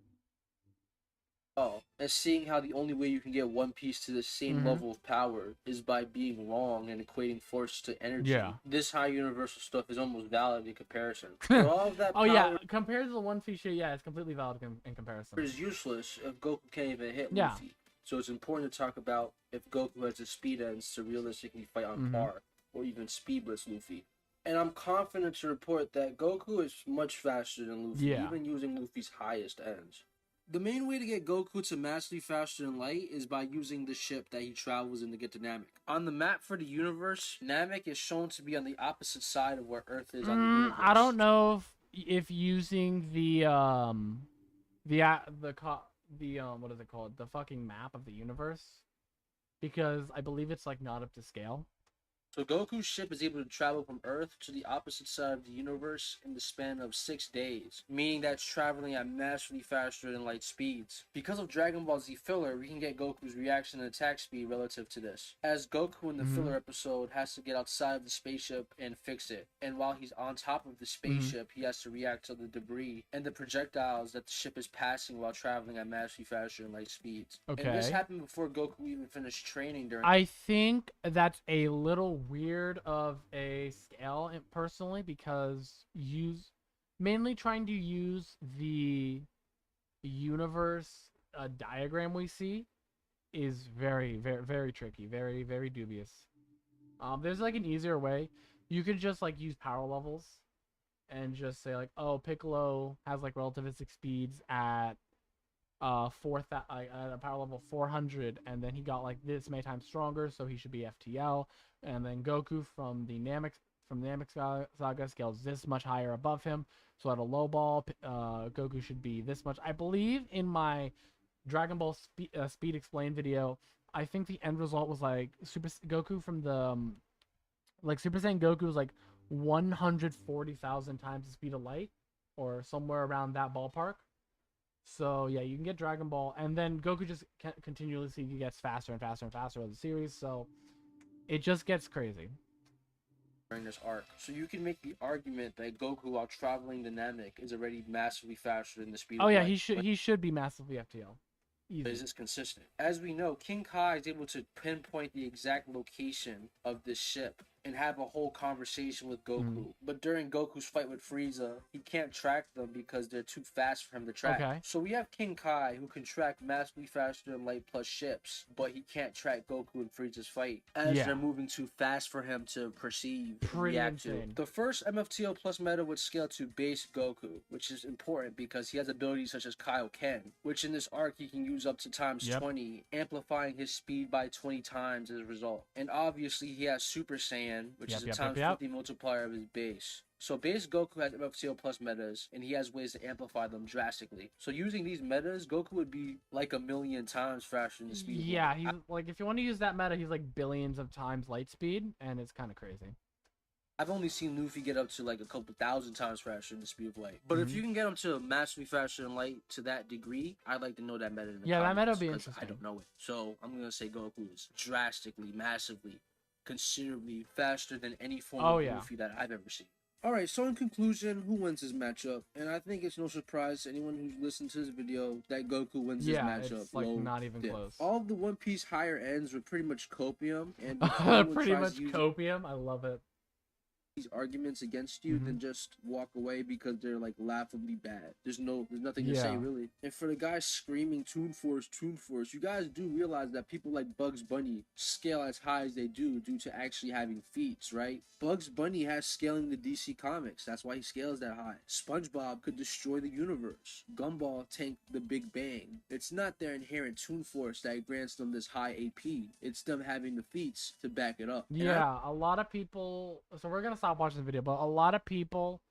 B: And seeing how the only way you can get One Piece to the same level of power is by being wrong and equating force to energy. Yeah. This high universal stuff is almost valid in comparison. For all of that power,
A: compared to the One Piece shit, it's completely valid in comparison.
B: It is useless if Goku can't even hit Luffy. So it's important to talk about if Goku has the speed ends to realistically fight on par, or even speed blitz Luffy. And I'm confident to report that Goku is much faster than Luffy, even using Luffy's highest ends. The main way to get Goku to massively faster than light is by using the ship that he travels in to get to Namek. On the map for the universe, Namek is shown to be on the opposite side of where Earth is on the universe.
A: I don't know if using the what is it called? The fucking map of the universe, because I believe it's like not up to scale.
B: So Goku's ship is able to travel from Earth to the opposite side of the universe in the span of 6 days, meaning that it's traveling at massively faster than light speeds. Because of Dragon Ball Z filler, we can get Goku's reaction and attack speed relative to this, as Goku in the filler episode has to get outside of the spaceship and fix it, and while he's on top of the spaceship, he has to react to the debris and the projectiles that the ship is passing while traveling at massively faster than light speeds. And this happened before Goku even finished training during...
A: I think that's a little weird of a scale personally, because mainly trying to use the universe diagram we see is very, very, very tricky, very, very dubious. There's like an easier way. You could just like use power levels and just say like, oh, Piccolo has like relativistic speeds at a power level 400, and then he got like this many times stronger, so he should be FTL. And then Goku from the Namek Saga scales this much higher above him, so at a low ball, Goku should be this much. I believe in my Dragon Ball Speed Explained video, I think the end result was like Super Goku from the like Super Saiyan Goku was like 140,000 times the speed of light, or somewhere around that ballpark. So yeah, you can get Dragon Ball, and then Goku just continuously gets faster and faster and faster with the series. So it just gets crazy
B: during this arc. So you can make the argument that Goku, while traveling the Namek, is already massively faster than the speed of light.
A: Oh yeah, he should be massively FTL. Easy.
B: Is this consistent? As we know, King Kai is able to pinpoint the exact location of this ship and have a whole conversation with Goku. But during Goku's fight with Frieza, he can't track them because they're too fast for him to track.
A: Okay.
B: So we have King Kai, who can track massively faster than light plus ships, but he can't track Goku and Frieza's fight, as they're moving too fast for him to perceive and react to. The first MFTO plus meta would scale to base Goku, which is important because he has abilities such as Kaioken, which in this arc he can use up to times 20, amplifying his speed by 20 times as a result. And obviously he has Super Saiyan, which is a times 50 multiplier of his base. So base Goku has MFCO plus metas, and he has ways to amplify them drastically. So using these metas, Goku would be like 1,000,000 times faster than the speed.
A: Yeah, he's like, if you want to use that meta, he's like billions of times light speed, and it's kind of crazy.
B: I've only seen Luffy get up to like a couple thousand times faster than the speed of light. But if you can get him to massively faster than light to that degree, I'd like to know that meta in the comments,
A: that meta would be interesting.
B: I don't know it. So I'm going to say Goku is drastically, massively, considerably faster than any form of Luffy that I've ever seen. Alright, so in conclusion, who wins this matchup? And I think it's no surprise to anyone who's listened to this video that Goku wins this matchup.
A: Yeah, it's like not even close.
B: All of the One Piece higher ends were pretty much copium. And
A: pretty much copium? I love it.
B: These arguments against you, then just walk away because they're like laughably bad. There's nothing to say really. And for the guys screaming Toon Force, you guys do realize that people like Bugs Bunny scale as high as they do due to actually having feats, right? Bugs Bunny has scaling the DC Comics. That's why he scales that high. SpongeBob could destroy the universe. Gumball tanked the Big Bang. It's not their inherent Toon Force that grants them this high AP. It's them having the feats to back it up.
A: Yeah, a lot of people. So we're gonna stop watching the video, but a lot of people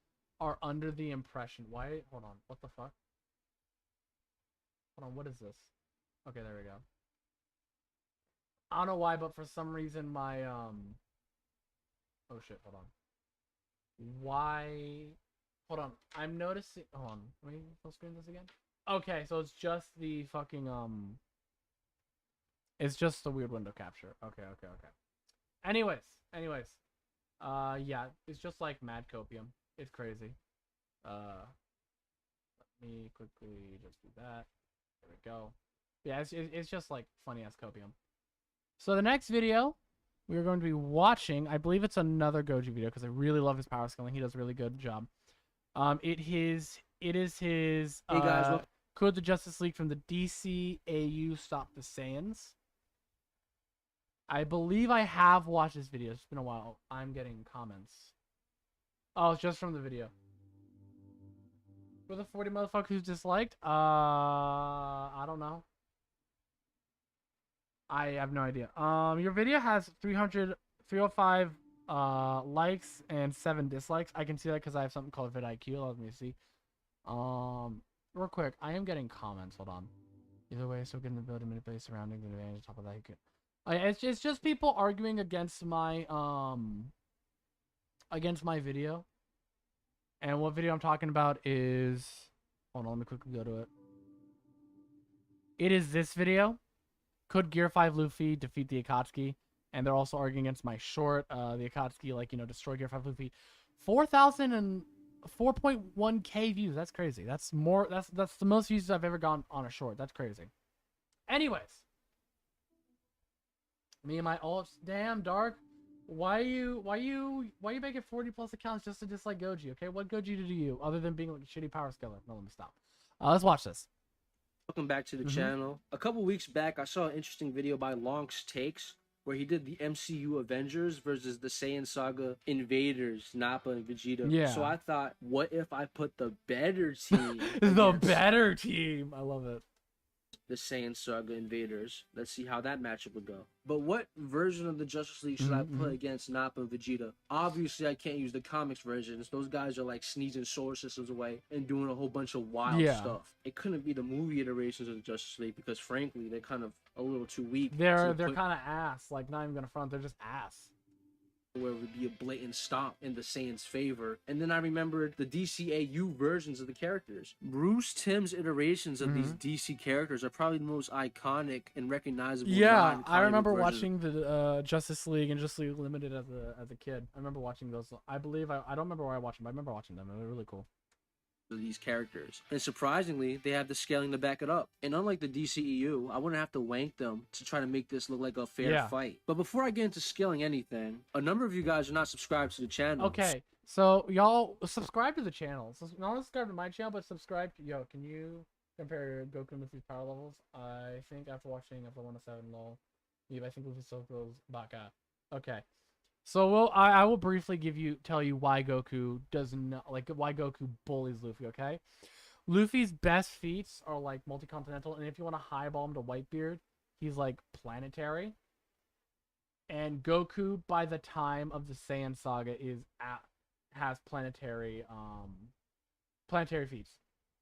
A: are under the impression. Why? Hold on. What the fuck? Hold on. What is this? Okay, there we go. I don't know why, but for some reason my oh shit. Hold on. Why? Hold on. I'm noticing. Hold on. Let me full screen this again. Okay, so it's just the fucking It's just the weird window capture. Okay. Anyways. Yeah, it's just like mad copium. It's crazy. Let me quickly just do that. There we go. Yeah, it's just like funny ass copium. So the next video we're going to be watching, I believe it's another Goji video because I really love his power scaling. He does a really good job. It is his
B: hey guys,
A: Could the Justice League from the DCAU stop the Saiyans? I believe I have watched this video. It's been a while. I'm getting comments. Oh, it's just from the video. For the 40 motherfuckers who's disliked? I don't know. I have no idea. Your video has 305 likes and 7 dislikes. I can see that because I have something called vidIQ. Allows me to see. Real quick, I am getting comments. Hold on. Either way, so good in the ability to manipulate surroundings and advantage on top of that. You can... It's just people arguing against my video. And what video I'm talking about is, hold on, let me quickly go to it. It is this video. Could Gear 5 Luffy defeat the Akatsuki? And they're also arguing against my short, the Akatsuki, like, you know, destroy Gear 5 Luffy. 4,004.1k views. That's crazy. That's more. That's the most views I've ever gotten on a short. That's crazy. Anyways. Me and my ults. Damn, Dark. Why you making 40 plus accounts just to dislike Goji? Okay, what Goji did to you other than being like a shitty power scaler? No, let me stop. Let's watch this.
B: Welcome back to the channel. A couple weeks back, I saw an interesting video by Lonk's Takes where he did the MCU Avengers versus the Saiyan Saga Invaders, Nappa and Vegeta.
A: Yeah.
B: So I thought, what if I put the better team
A: The
B: against
A: better team. I love it.
B: the Saiyan Saga Invaders? Let's see how that matchup would go. But what version of the Justice League should I put against Nappa and Vegeta? Obviously, I can't use the comics versions. Those guys are like sneezing solar systems away and doing a whole bunch of wild stuff. It couldn't be the movie iterations of the Justice League because, frankly, they're kind of a little too weak.
A: They're kind of ass. Like, not even gonna front. They're just ass.
B: Where it would be a blatant stomp in the Saiyans' favor. And then I remembered the DCAU versions of the characters. Bruce Timm's iterations of these DC characters are probably the most iconic and recognizable.
A: Yeah, I remember watching the Justice League and Justice League Limited as a kid. I remember watching those. I believe I don't remember where I watched them, but I remember watching them. They were really cool.
B: Of these characters, and surprisingly they have the scaling to back it up. And unlike the DCEU, I wouldn't have to wank them to try to make this look like a fair fight. But before I get into scaling anything, a number of you guys are not subscribed to the channel.
A: Okay, so y'all subscribe to the channel. So not only subscribe to my channel, but subscribe to can you compare Goku and Luffy's power levels? I think after watching episode 107 lol, I think Luffy still goes back up. Okay. So I will briefly tell you why Goku does not why Goku bullies Luffy. Okay, Luffy's best feats are like multi-continental, and if you want to highball him to Whitebeard, he's like planetary. And Goku, by the time of the Saiyan Saga, has planetary feats,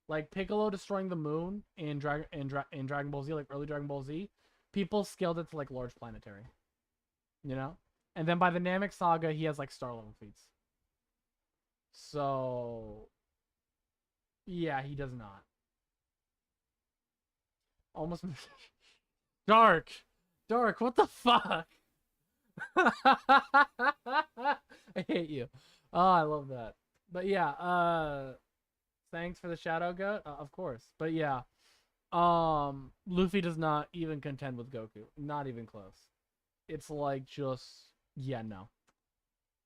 A: like Piccolo destroying the moon in Dragon Ball Z, like early Dragon Ball Z. People scaled it to like large planetary, you know. And then by the Namek Saga, he has like star level feats. So, yeah, he does not. Almost Dark, what the fuck? I hate you. Oh, I love that. But yeah, thanks for the shadow goat, of course. But yeah, Luffy does not even contend with Goku. Not even close. It's like just. Yeah, no.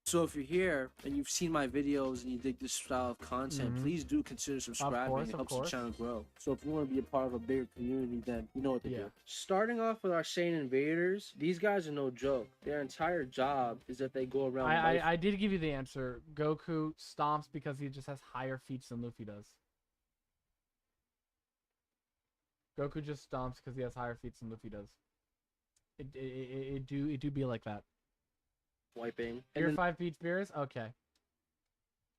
B: So if you're here and you've seen my videos and you dig this style of content, please do consider subscribing. It helps the channel grow. So if you want to be a part of a bigger community, then you know what to do. Starting off with our Saiyan Invaders, these guys are no joke. Their entire job is that they go around.
A: I did give you the answer. Goku stomps because he just has higher feats than Luffy does. Goku just stomps because he has higher feats than Luffy does. It do be like that.
B: Wiping.
A: Tier 5 beats beers? Okay.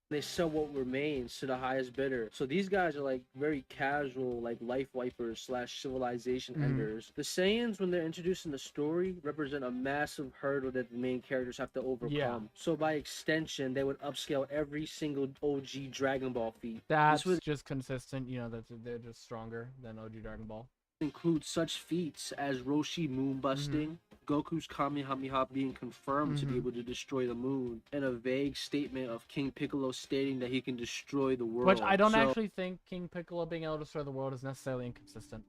B: They sell what remains to the highest bidder. So these guys are like very casual, like life wipers / civilization enders. The Saiyans, when they're introduced in the story, represent a massive hurdle that the main characters have to overcome. So by extension, they would upscale every single OG Dragon Ball feat.
A: That's just consistent, that they're just stronger than OG Dragon Ball.
B: Include such feats as Roshi moon busting, Goku's Kamehameha being confirmed to be able to destroy the moon, and a vague statement of King Piccolo stating that he can destroy the world.
A: Which I don't actually think King Piccolo being able to destroy the world is necessarily inconsistent.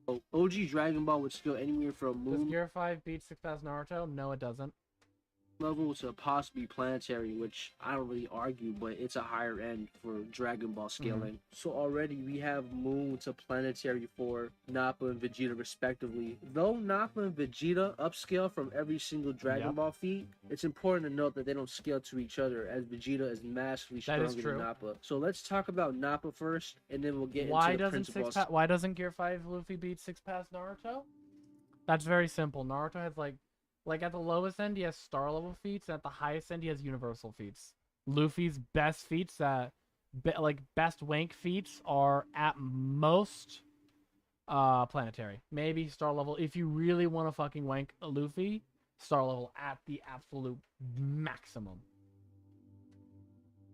B: OG Dragon Ball would scale anywhere from moon.
A: Does Gear 5 beat 6 past Naruto? No, it doesn't.
B: Level to possibly planetary, which I don't really argue, but it's a higher end for Dragon Ball scaling. So already we have moon to planetary for Nappa and Vegeta respectively. Though Nappa and Vegeta upscale from every single Dragon Ball feat, it's important to note that they don't scale to each other, as Vegeta is massively stronger than Nappa. So let's talk about Nappa first, and then we'll get into the principles.
A: Why doesn't Gear 5 Luffy beat 6 past Naruto? That's very simple. Naruto has like at the lowest end, he has star level feats, and at the highest end, he has universal feats. Luffy's best feats, best wank feats, are at most planetary. Maybe star level. If you really want to fucking wank a Luffy, star level at the absolute maximum.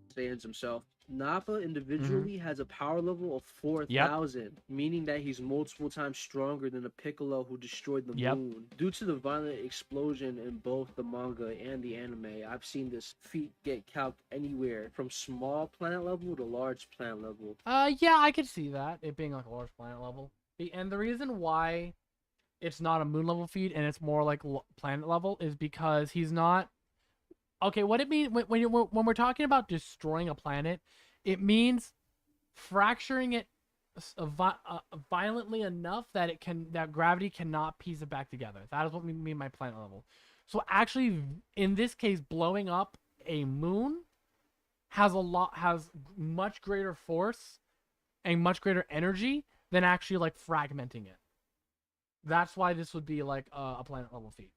B: Stands himself. Nappa individually has a power level of 4,000, meaning that he's multiple times stronger than the Piccolo who destroyed the moon. Due to the violent explosion in both the manga and the anime, I've seen this feat get calced anywhere from small planet level to large planet level.
A: Yeah, I could see that, it being like a large planet level. And the reason why it's not a moon level feat and it's more like planet level is because he's not. Okay, what it means when we're talking about destroying a planet, it means fracturing it violently enough that that gravity cannot piece it back together. That is what we mean by planet level. So actually, in this case, blowing up a moon has much greater force and much greater energy than actually like fragmenting it. That's why this would be like a planet level feat.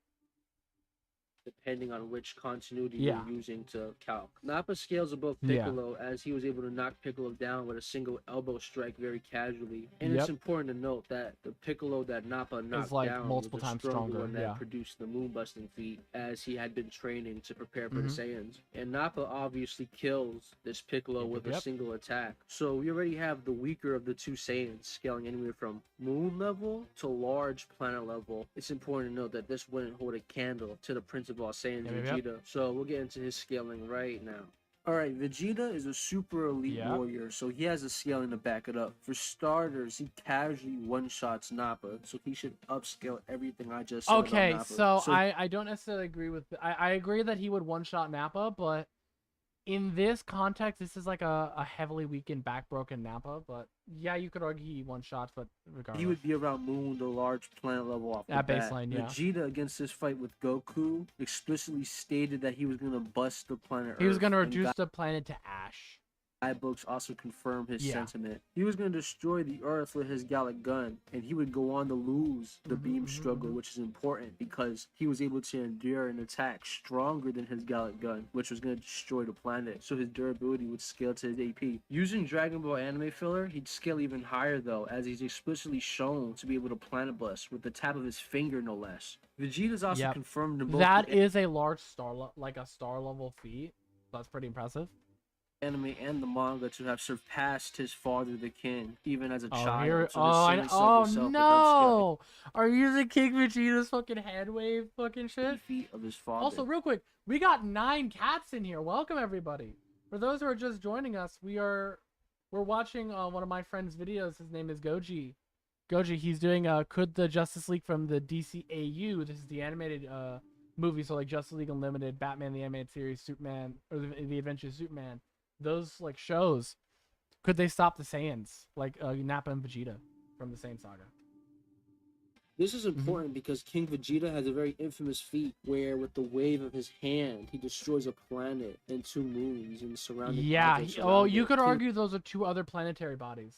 B: Depending on which continuity
A: Yeah.
B: you're using to calc. Nappa scales above
A: Yeah.
B: Piccolo as he was able to knock Piccolo down with a single elbow strike very casually. And it's
A: Yep.
B: important to note that the Piccolo that Nappa knocked
A: like
B: down
A: multiple
B: was a
A: times
B: stronger
A: stronger,
B: one that
A: yeah.
B: produced the moon busting feat as he had been training to prepare for the
A: Mhm.
B: Saiyans. And Nappa obviously kills this Piccolo with a single attack. So we already have the weaker of the two Saiyans scaling anywhere from moon level to large planet level. It's important to note that this wouldn't hold a candle to the Prince of all Saiyans, Vegeta. So we'll get into his scaling right now. Alright, Vegeta is a super elite warrior, so he has a scaling to back it up. For starters, he casually one-shots Nappa, so he should upscale everything I just said about Nappa.
A: So I don't necessarily agree with... I agree that he would one-shot Nappa, but in this context, this is like a heavily weakened, back-broken Nappa, but yeah, you could argue he one-shots, but regardless.
B: He would be around moon to large planet level off the
A: At
B: bat.
A: baseline, yeah.
B: Vegeta, against this fight with Goku, explicitly stated that he was going to bust the planet Earth.
A: He was going to reduce the planet to ash.
B: Books also confirm his sentiment. He was going to destroy the Earth with his Gallic gun, and he would go on to lose the beam struggle, which is important because he was able to endure an attack stronger than his Gallic gun, which was going to destroy the planet, so his durability would scale to his AP. Using Dragon Ball anime filler, he'd scale even higher though, as he's explicitly shown to be able to planet bust with the tap of his finger, no less. Vegeta's also confirmed in both
A: that is a large star level feat. That's pretty impressive.
B: Anime and the manga to have surpassed his father, the king, even as a child.
A: Here,
B: So
A: no! Are you using King Vegeta's fucking hand wave fucking shit?
B: Feet of his father.
A: Also, real quick, we got 9 cats in here. Welcome everybody. For those who are just joining us, we're watching one of my friend's videos. His name is Goji. Goji, he's doing Could the Justice League from the DCAU. This is the animated movie, so like Justice League Unlimited, Batman the Animated Series, Superman, or the Adventures of Superman. Those like shows, could they stop the Saiyans like Nappa and Vegeta from the Saiyan saga?
B: This is important because King Vegeta has a very infamous feat where, with the wave of his hand, he destroys a planet and 2 moons and surrounding.
A: Yeah. You could argue those are 2 other planetary bodies.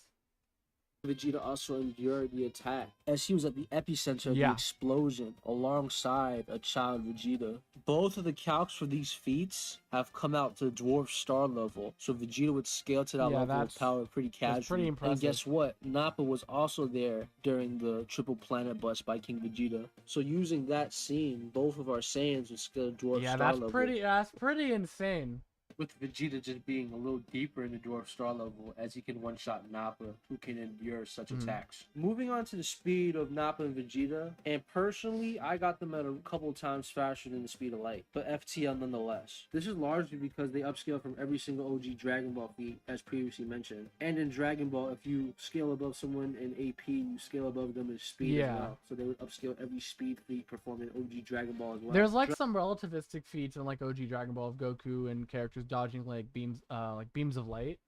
B: Vegeta also endured the attack as he was at the epicenter of the explosion alongside a child Vegeta. Both of the calcs for these feats have come out to dwarf star level, so Vegeta would scale to that level of power pretty casually.
A: Pretty impressive.
B: And guess what? Nappa was also there during the triple planet bust by King Vegeta. So using that scene, both of our Saiyans would scale to dwarf star level.
A: That's pretty insane.
B: With Vegeta just being a little deeper in the dwarf star level, as he can one-shot Nappa, who can endure such attacks. Moving on to the speed of Nappa and Vegeta, and personally, I got them at a couple times faster than the speed of light, but FTL nonetheless. This is largely because they upscale from every single OG Dragon Ball feat, as previously mentioned. And in Dragon Ball, if you scale above someone in AP, you scale above them in speed as well. So they would upscale every speed feat performed in OG Dragon Ball as well.
A: There's like some relativistic feats in like OG Dragon Ball of Goku and characters dodging like beams of light.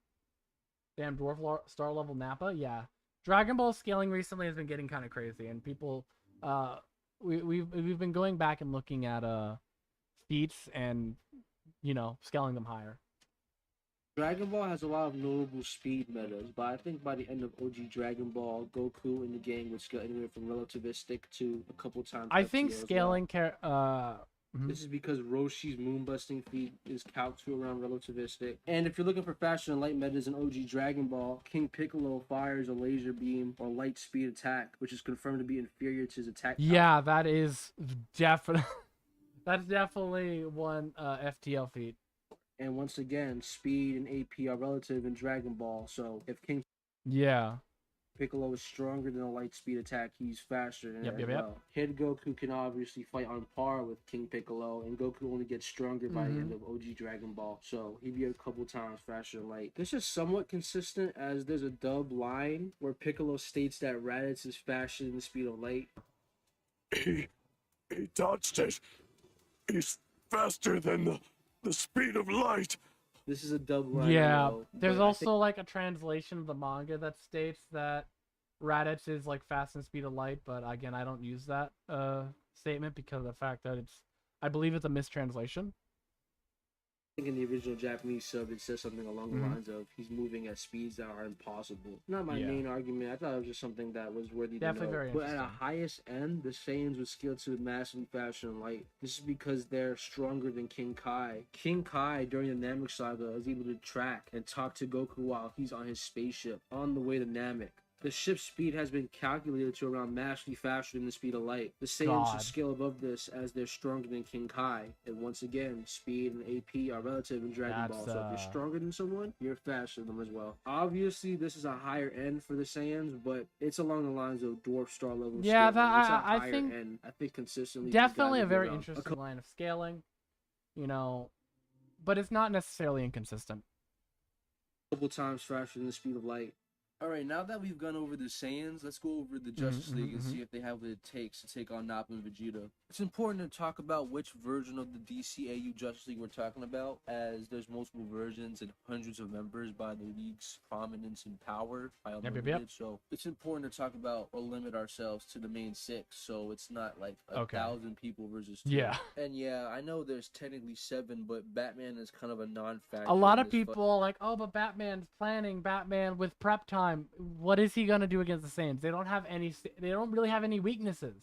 A: Damn, dwarf star level Nappa. Yeah, Dragon Ball scaling recently has been getting kind of crazy, and people we've been going back and looking at feats and scaling them higher.
B: Dragon Ball has a lot of notable speed metas, but I think by the end of OG Dragon Ball, Goku and the gang would scale anywhere from relativistic to a couple times.
A: I think scaling
B: This is because Roshi's moonbusting feat is calced to around relativistic. And if you're looking for faster and light metas in OG Dragon Ball, King Piccolo fires a laser beam or light speed attack, which is confirmed to be inferior to his attack power.
A: Yeah, that is definitely that's definitely one FTL feat.
B: And once again, speed and AP are relative in Dragon Ball, so if King Piccolo is stronger than a light speed attack, he's faster than it as well. Kid Goku can obviously fight on par with King Piccolo, and Goku only gets stronger by the end of OG Dragon Ball, so he'd be a couple times faster than light. This is somewhat consistent, as there's a dub line where Piccolo states that Raditz is faster than the speed of light.
C: He dodged it. He's faster than the speed of light.
B: This is a double. I
A: Yeah,
B: know,
A: there's
B: but I
A: also
B: think
A: like a translation of the manga that states that Raditz is like fast and speed of light, but again, I don't use that statement because of the fact that I believe it's a mistranslation.
B: in the original Japanese sub, it says something along the
A: Mhm.
B: lines of "he's moving at speeds that are impossible." Not my
A: Yeah.
B: main argument. I thought it was just something that was worthy
A: Definitely
B: to know.
A: very
B: But at a
A: interesting.
B: highest end, the Saiyans would scale to massively faster than light. This is because they're stronger than King Kai. King Kai, during the Namek saga, is able to track and talk to Goku while he's on his spaceship on the way to Namek. The ship's speed has been calculated to around massively faster than the speed of light. The Saiyans
A: God.
B: scale above this as they're stronger than King Kai. And once again, speed and AP are relative in Dragon Ball.
A: That's,
B: So if you're stronger than someone, you're faster than them as well. Obviously, this is a higher end for the Saiyans, but it's along the lines of Dwarf Star level
A: Yeah,
B: scaling.
A: that
B: It's a
A: I
B: higher
A: think
B: end. I think consistently.
A: definitely
B: these
A: a
B: guys will be
A: very
B: around
A: interesting line of scaling, you know, but it's not necessarily inconsistent.
B: couple times faster than the speed of light. Alright, now that we've gone over the Saiyans, let's go over the Justice League and see if they have what it takes to take on Nappa and Vegeta. It's important to talk about which version of the DCAU Justice League we're talking about, as there's multiple versions and hundreds of members by the league's prominence and power by Unlimited. So it's important to talk about or limit ourselves to the main six, so it's not like a thousand people versus two.
A: Yeah.
B: And yeah, I know there's technically 7, but Batman is kind of a non-factor.
A: A lot
B: in
A: of
B: this
A: people are like, oh, but Batman's planning Batman with prep time. What is he gonna do against the Saiyans? They don't have any. They don't really have any weaknesses.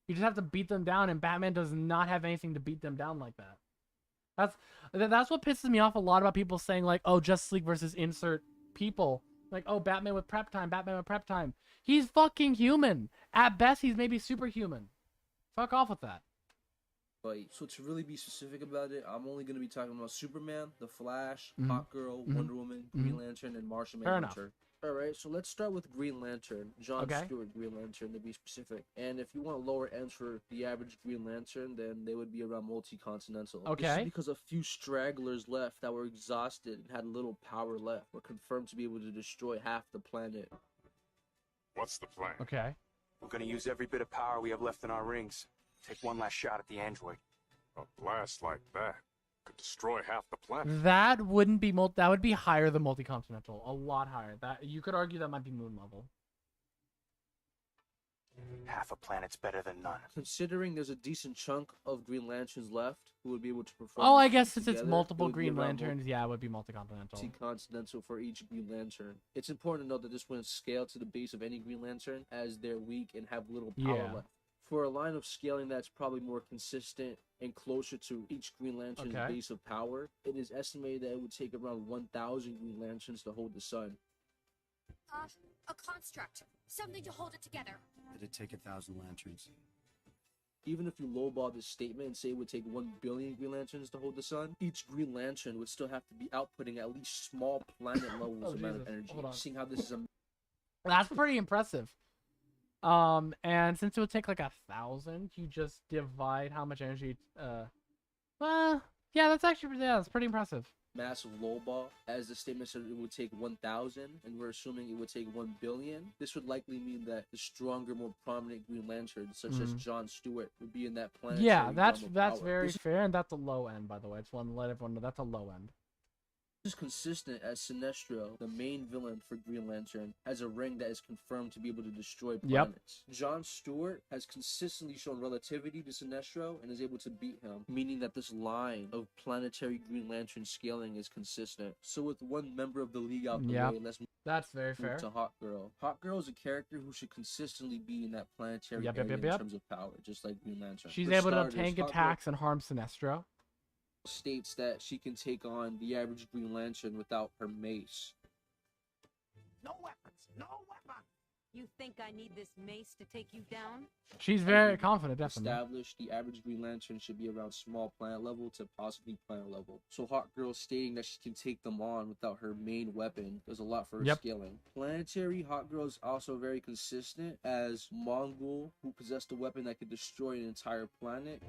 A: You just have to beat them down, and Batman does not have anything to beat them down like that. That's what pisses me off a lot about people saying like, oh, Justice League versus insert people. Like, oh, Batman with prep time. Batman with prep time. He's fucking human. At best, he's maybe superhuman. Fuck off with that.
B: fight. So to really be specific about it, I'm only going to be talking about Superman, The Flash, Hot Girl, Wonder Woman, Green Lantern, and Martian Manhunter. Alright, so let's start with Green Lantern. John Stewart Green Lantern, to be specific. And if you want lower ends for the average Green Lantern, then they would be around Multi-Continental. This is because a few stragglers left that were exhausted and had little power left were confirmed to be able to destroy half the planet.
C: What's the plan?
A: Okay.
D: We're gonna use every bit of power we have left in our rings. Take one last shot at the android.
C: A blast like that could destroy half the planet.
A: That wouldn't be that would be higher than Multi-Continental. A lot higher. That you could argue that might be moon level.
D: Half a planet's better than none.
B: Considering there's a decent chunk of Green Lanterns left who would be able to perform.
A: Oh, I guess since
B: together,
A: it's multiple
B: it would be
A: Green
B: around
A: Lanterns, yeah, it would be Multi-Continental.
B: Multi-Continental for each Green Lantern. It's important to note that this wouldn't scale to the base of any Green Lantern, as they're weak and have little power left. For a line of scaling that's probably more consistent and closer to each Green Lantern's base of power, it is estimated that it would take around 1,000 Green Lanterns to hold the sun.
E: A construct. Something to hold it together.
D: It'd take 1,000 lanterns.
B: Even if you lowball this statement and say it would take 1 billion Green Lanterns to hold the sun, each Green Lantern would still have to be outputting at least small planet levels amount of energy. Seeing how this is a...
A: That's pretty impressive. And since it would take like 1,000, you just divide how much energy. Well, yeah, that's actually that's pretty impressive.
B: Massive lowball, as the statement said it would take 1,000, and we're assuming it would take 1 billion. This would likely mean that the stronger, more prominent Green Lanterns, such as John Stewart, would be in that planet.
A: Yeah, that's very fair, and that's a low end, by the way. It's one let everyone know that's a low end.
B: This is consistent as Sinestro, the main villain for Green Lantern, has a ring that is confirmed to be able to destroy planets. John Stewart has consistently shown relativity to Sinestro and is able to beat him, meaning that this line of planetary Green Lantern scaling is consistent. So with one member of the league out the way, let's
A: that's very
B: move
A: fair.
B: to Hot Girl. Hot Girl is a character who should consistently be in that planetary area in terms of power, just like Green Lantern.
A: She's able to tank attacks and harm Sinestro.
B: States that she can take on the average Green Lantern without her mace.
F: No weapons, no weapon.
E: You think I need this mace to take you down?
A: She's very confident, definitely.
B: Established, the average Green Lantern should be around small planet level to possibly planet level. So Hot Girl stating that she can take them on without her main weapon does a lot for her scaling. Planetary Hot Girl is also very consistent, as Mongol, who possessed a weapon that could destroy an entire planet.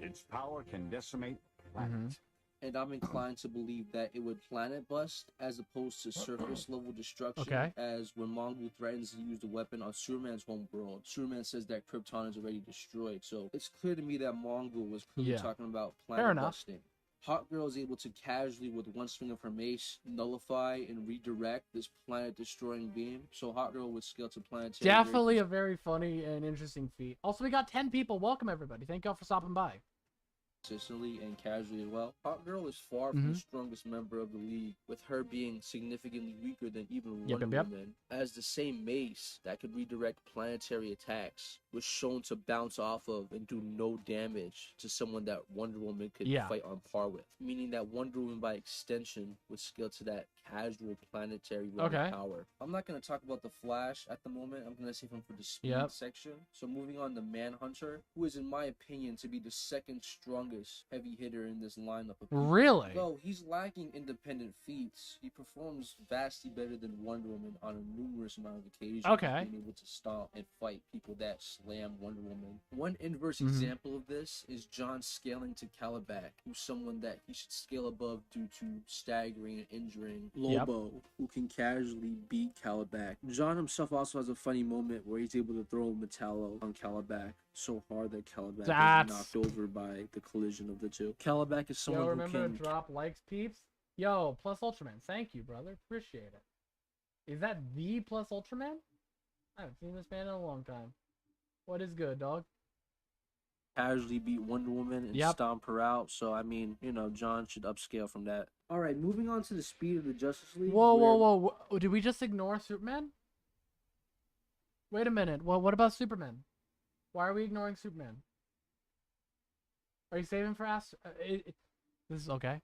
G: Its power can decimate planets.
B: and I'm inclined to believe that it would planet bust as opposed to surface level destruction.
A: Okay.
B: As when Mongul threatens to use the weapon on Superman's home world, Superman says that Krypton is already destroyed. So it's clear to me that Mongul was clearly
A: Yeah.
B: talking about
A: Fair
B: planet
A: enough.
B: busting. Hot Girl is able to casually, with one swing of her mace, nullify and redirect this planet-destroying beam. So Hot Girl would scale to planetary.
A: Definitely a very funny and interesting feat. Also, we got 10 people. Welcome, everybody. Thank y'all for stopping by.
B: Consistently and casually as well. Hot Girl is far from the strongest member of the league, with her being significantly weaker than even Wonder Woman, as the same mace that could redirect planetary attacks was shown to bounce off of and do no damage to someone that Wonder Woman could fight on par with, meaning that Wonder Woman by extension would scale to that casual planetary realm of power. I'm not going to talk about the Flash at the moment. I'm going to save him for the speed section. So moving on to Manhunter, who is in my opinion to be the second strongest heavy hitter in this lineup of people.
A: Really?
B: Though he's lacking independent feats, he performs vastly better than Wonder Woman on a numerous amount of occasions.
A: Okay.
B: Being able to stomp and fight people that slam Wonder Woman. One inverse example of this is John scaling to Calabac, who's someone that he should scale above due to staggering and injuring Lobo, who can casually beat Calabac. John himself also has a funny moment where he's able to throw Metallo on Calabac so hard that Calabac is knocked over by the collision of the two. Calabac is someone who
A: remember
B: can
A: to drop likes, peeps? Yo, plus Ultraman. Thank you, brother. Appreciate it. Is that the plus Ultraman? I haven't seen this man in a long time. What is good, dog?
B: casually beat Wonder Woman and stomp her out. So, I mean, you know, John should upscale from that. All right, moving on to the speed of the Justice League.
A: Whoa. Did we just ignore Superman? Wait a minute. Well, what about Superman? Why are we ignoring Superman? Are you saving for this is okay.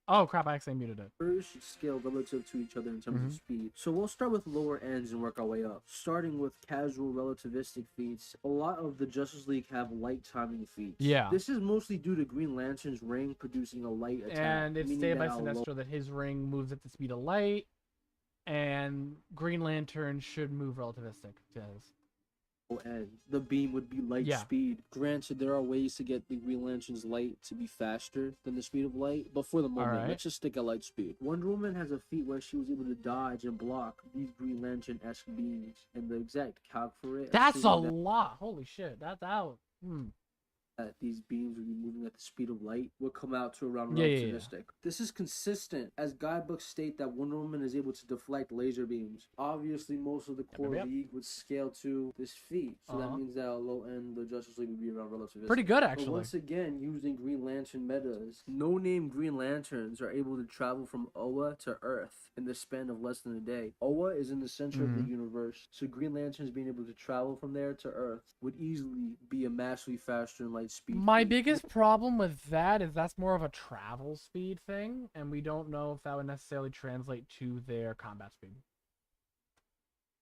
A: Oh crap! I accidentally muted it.
B: First should scale relative to each other in terms of speed. So we'll start with lower ends and work our way up. Starting with casual relativistic feats, a lot of the Justice League have light timing feats.
A: Yeah.
B: This is mostly due to Green Lantern's ring producing a light attack.
A: And it's stated by Sinestro that his ring moves at the speed of light, and Green Lantern should move relativistic to his.
B: And the beam would be light speed. Granted, there are ways to get the Green Lantern's light to be faster than the speed of light, but for the moment, let's just stick at light speed. Wonder Woman has a feat where she was able to dodge and block these Green Lantern-esque beams, and the exact calc for it.
A: That's a lot. Holy shit!
B: That these beams would be moving at the speed of light would come out to around relativistic. This is consistent, as guidebooks state that Wonder Woman is able to deflect laser beams. Obviously, most of the core league would scale to this feat, so that means that at low end, the Justice League would be around relativistic.
A: Pretty good, actually.
B: But once again, using Green Lantern metas, no-name Green Lanterns are able to travel from Oa to Earth in the span of less than a day. Oa is in the center of the universe, so Green Lanterns being able to travel from there to Earth would easily be a massively faster and light speed.
A: My biggest problem with that is that's more of a travel speed thing, and we don't know if that would necessarily translate to their combat speed.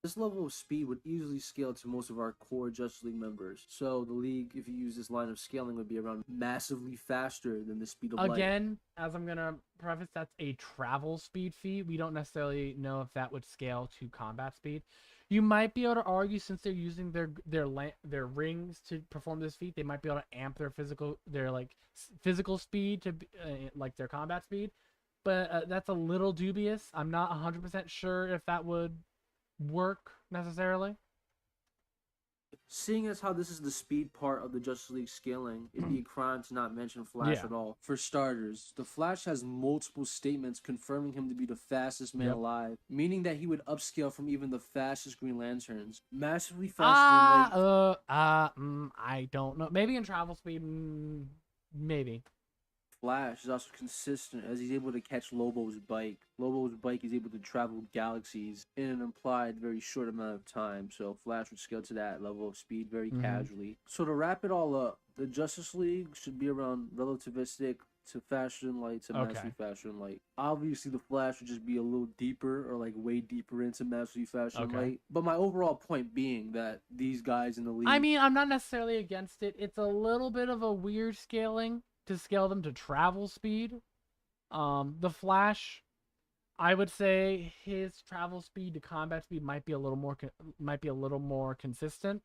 B: This level of speed would easily scale to most of our core Justice League members. So the league, if you use this line of scaling, would be around massively faster than the speed of light.
A: Again, as I'm gonna preface, that's a travel speed feat. We don't necessarily know if that would scale to combat speed. You might be able to argue, since they're using their rings to perform this feat, they might be able to amp their physical speed to like their combat speed. But that's a little dubious. I'm not 100% sure if that would work necessarily.
B: Seeing as how this is the speed part of the Justice League scaling, it'd be a crime to not mention Flash at all. For starters, the Flash has multiple statements confirming him to be the fastest man alive, meaning that he would upscale from even the fastest Green Lanterns. Massively faster than light.
A: I don't know. Maybe in travel speed, maybe.
B: Flash is also consistent as he's able to catch Lobo's bike. Lobo's bike is able to travel galaxies in an implied very short amount of time, so Flash would scale to that level of speed very casually. So to wrap it all up, the Justice League should be around relativistic to faster than light to massively faster than light. Obviously, the Flash would just be a little deeper or like way deeper into massively faster than light. But my overall point being that these guys in the league...
A: I mean, I'm not necessarily against it. It's a little bit of a weird scaling to scale them to travel speed. The Flash, I would say his travel speed to combat speed might be a little more consistent.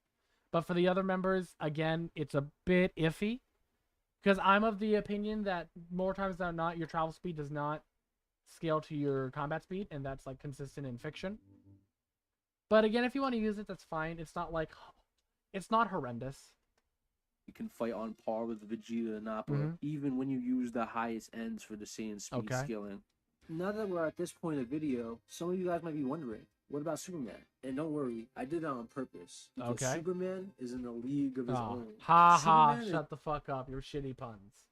A: But for the other members, again, it's a bit iffy. Because I'm of the opinion that more times than not, your travel speed does not scale to your combat speed, and that's like consistent in fiction. But again, if you want to use it, that's fine. It's not like, it's not horrendous.
B: You can fight on par with Vegeta and Nappa,
A: Mhm.
B: even when you use the highest ends for the Saiyan speed
A: Okay.
B: scaling. Now that we're at this point of the video, some of you guys might be wondering, what about Superman? And don't worry, I did that on purpose. Because
A: Okay.
B: Superman is in a league of his
A: Oh,
B: own.
A: ha ha!
B: Superman
A: Shut the fuck up! Your shitty puns.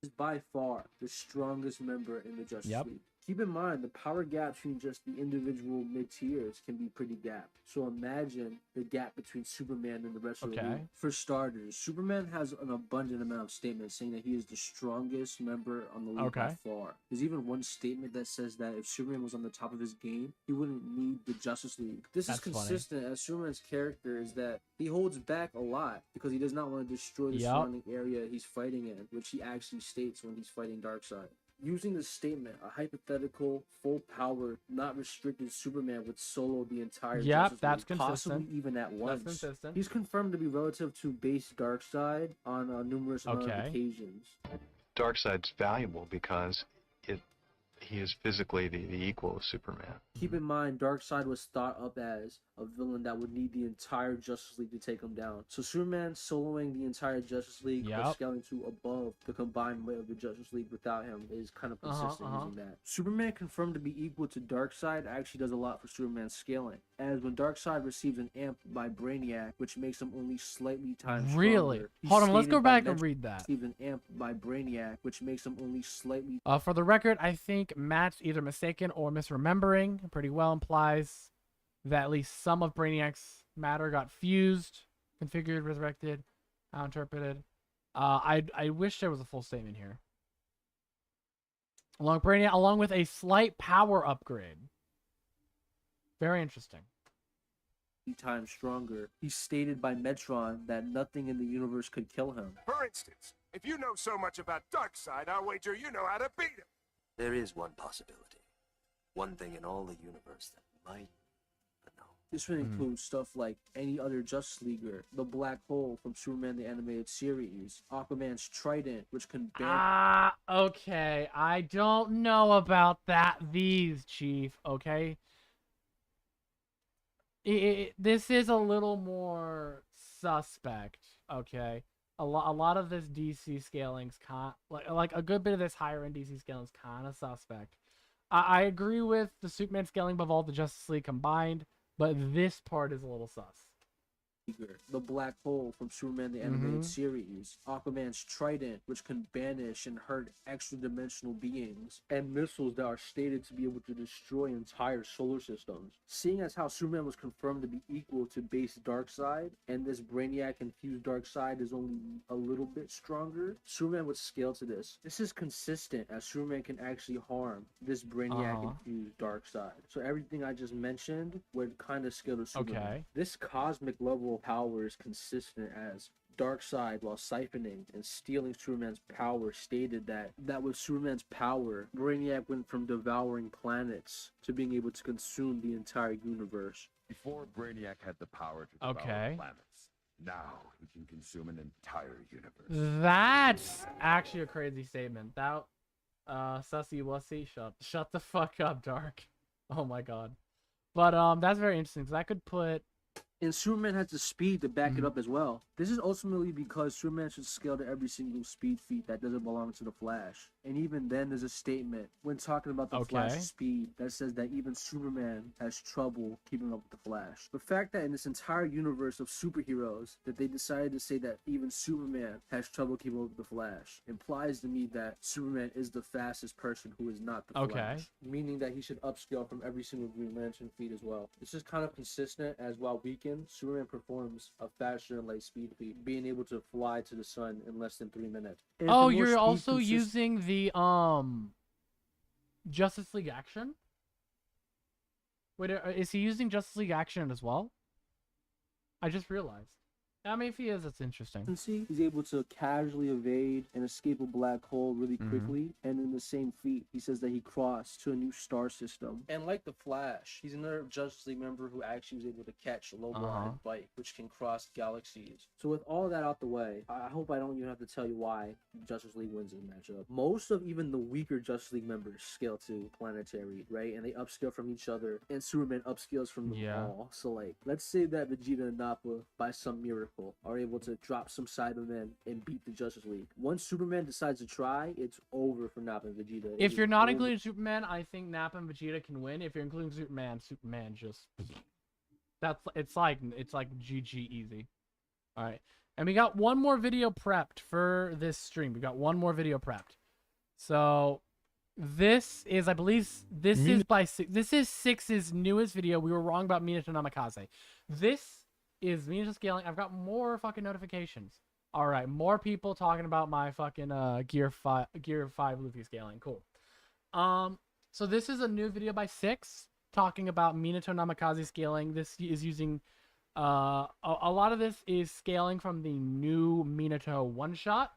B: is by far the strongest member in the Justice
A: Yep.
B: League. Keep in mind, the power gap between just the individual mid-tiers can be pretty gapped. So imagine the gap between Superman and the rest of the
A: Okay.
B: league. For starters, Superman has an abundant amount of statements saying that he is the strongest member on the league by
A: Okay.
B: far. There's even one statement that says that if Superman was on the top of his game, he wouldn't need the Justice League. This
A: That's
B: is consistent as Superman's character is that he holds back a lot because he does not want to destroy the
A: Yep.
B: surrounding area he's fighting in, which he actually states when he's fighting Darkseid. Using this statement, a hypothetical, full power, not restricted Superman would solo the entire
A: Yep,
B: Justice
A: that's
B: League, possibly
A: consistent.
B: even at once.
A: consistent.
B: He's confirmed to be relative to base Darkseid on numerous amount of
A: Okay.
B: occasions.
G: Darkseid's valuable because he is physically the equal of Superman.
B: Keep in mind, Darkseid was thought up as a villain that would need the entire Justice League to take him down. So Superman soloing the entire Justice League or
A: Yep.
B: scaling to above the combined weight of the Justice League without him is kind of consistent
A: uh-huh.
B: using that. Superman confirmed to be equal to Darkseid actually does a lot for Superman's scaling, as when Darkseid receives an amp by Brainiac, which makes him only slightly times
A: Really?
B: stronger. He's
A: Hold on, let's
B: stated
A: go
B: by
A: back and
B: Metro
A: read that.
B: receives an amp by Brainiac, which makes him only slightly
A: For the record, I think Matt's either mistaken or misremembering. Pretty well implies that at least some of Brainiac's matter got fused, configured, resurrected, how interpreted. I wish there was a full statement here. Along with a slight power upgrade. Very interesting.
B: times stronger. He's stated by Metron that nothing in the universe could kill him.
F: For instance, if you know so much about Darkseid, I'll wager you know how to beat him.
H: There is one possibility. One thing in all the universe that might, but no.
B: This would include stuff like any other Justice Leaguer, the Black Hole from Superman the Animated Series, Aquaman's Trident, which can ban
A: Okay. I don't know about these, Chief, okay? This is a little more suspect, okay? A lot of this DC scaling's like a good bit of this higher end DC scaling is kind of suspect. I agree with the Superman scaling above all the Justice League combined, but this part is a little sus.
B: the Black Hole from Superman the Animated Series, Aquaman's Trident, which can banish and hurt extra-dimensional beings, and missiles that are stated to be able to destroy entire solar systems. Seeing as how Superman was confirmed to be equal to base Darkseid, and this Brainiac-infused Darkseid is only a little bit stronger, Superman would scale to this. This is consistent as Superman can actually harm this Brainiac-infused Darkseid. So everything I just mentioned would kind of scale to Superman.
A: Okay.
B: This cosmic level of power is consistent as Darkseid, while siphoning and stealing Superman's power, stated that with Superman's power, Brainiac went from devouring planets to being able to consume the entire universe.
I: Before Brainiac had the power to devour planets, now he can consume an entire universe.
A: That's actually a crazy statement. That sussy wussy, shut the fuck up, Dark. Oh my god. But that's very interesting because I could put.
B: And Superman has the speed to back it up as well. This is ultimately because Superman should scale to every single speed feat that doesn't belong to the Flash. And even then, there's a statement when talking about the Flash's speed that says that even Superman has trouble keeping up with the Flash. The fact that in this entire universe of superheroes that they decided to say that even Superman has trouble keeping up with the Flash implies to me that Superman is the fastest person who is not the Flash. Meaning that he should upscale from every single Green Lantern feat as well. This is kind of consistent as while weakened, Superman performs a faster than light speed feat, being able to fly to the sun in less than 3 minutes. And
A: Oh,
B: for more
A: you're
B: speed
A: also using the Justice League action? Wait, is he using Justice League action as well? I just realized. I mean, if he is, that's interesting.
B: He's able to casually evade and escape a black hole really quickly. And in the same feat, he says that he crossed to a new star system. And like the Flash, he's another Justice League member who actually was able to catch Lobo on his bike, which can cross galaxies. So with all that out the way, I hope I don't even have to tell you why Justice League wins this matchup. Most of even the weaker Justice League members scale to planetary, right? And they upscale from each other, and Superman upscales from them all. So like, let's say that Vegeta and Nappa, by some miracle, are able to drop some Cybermen and beat the Justice League. Once Superman decides to try, it's over for Nappa and Vegeta.
A: If you're not including Superman, I think Nappa and Vegeta can win. If you're including Superman just it's like GG easy. All right, and we got one more video prepped for this stream. We got one more video prepped. So this is, I believe, this is Six's newest video. We were wrong about Minato Namikaze. This is Minato scaling. I've got more fucking notifications. All right, more people talking about my fucking Gear 5 Luffy scaling. Cool. So this is a new video by Six talking about Minato Namikaze scaling. This is using a lot of this is scaling from the new Minato one shot.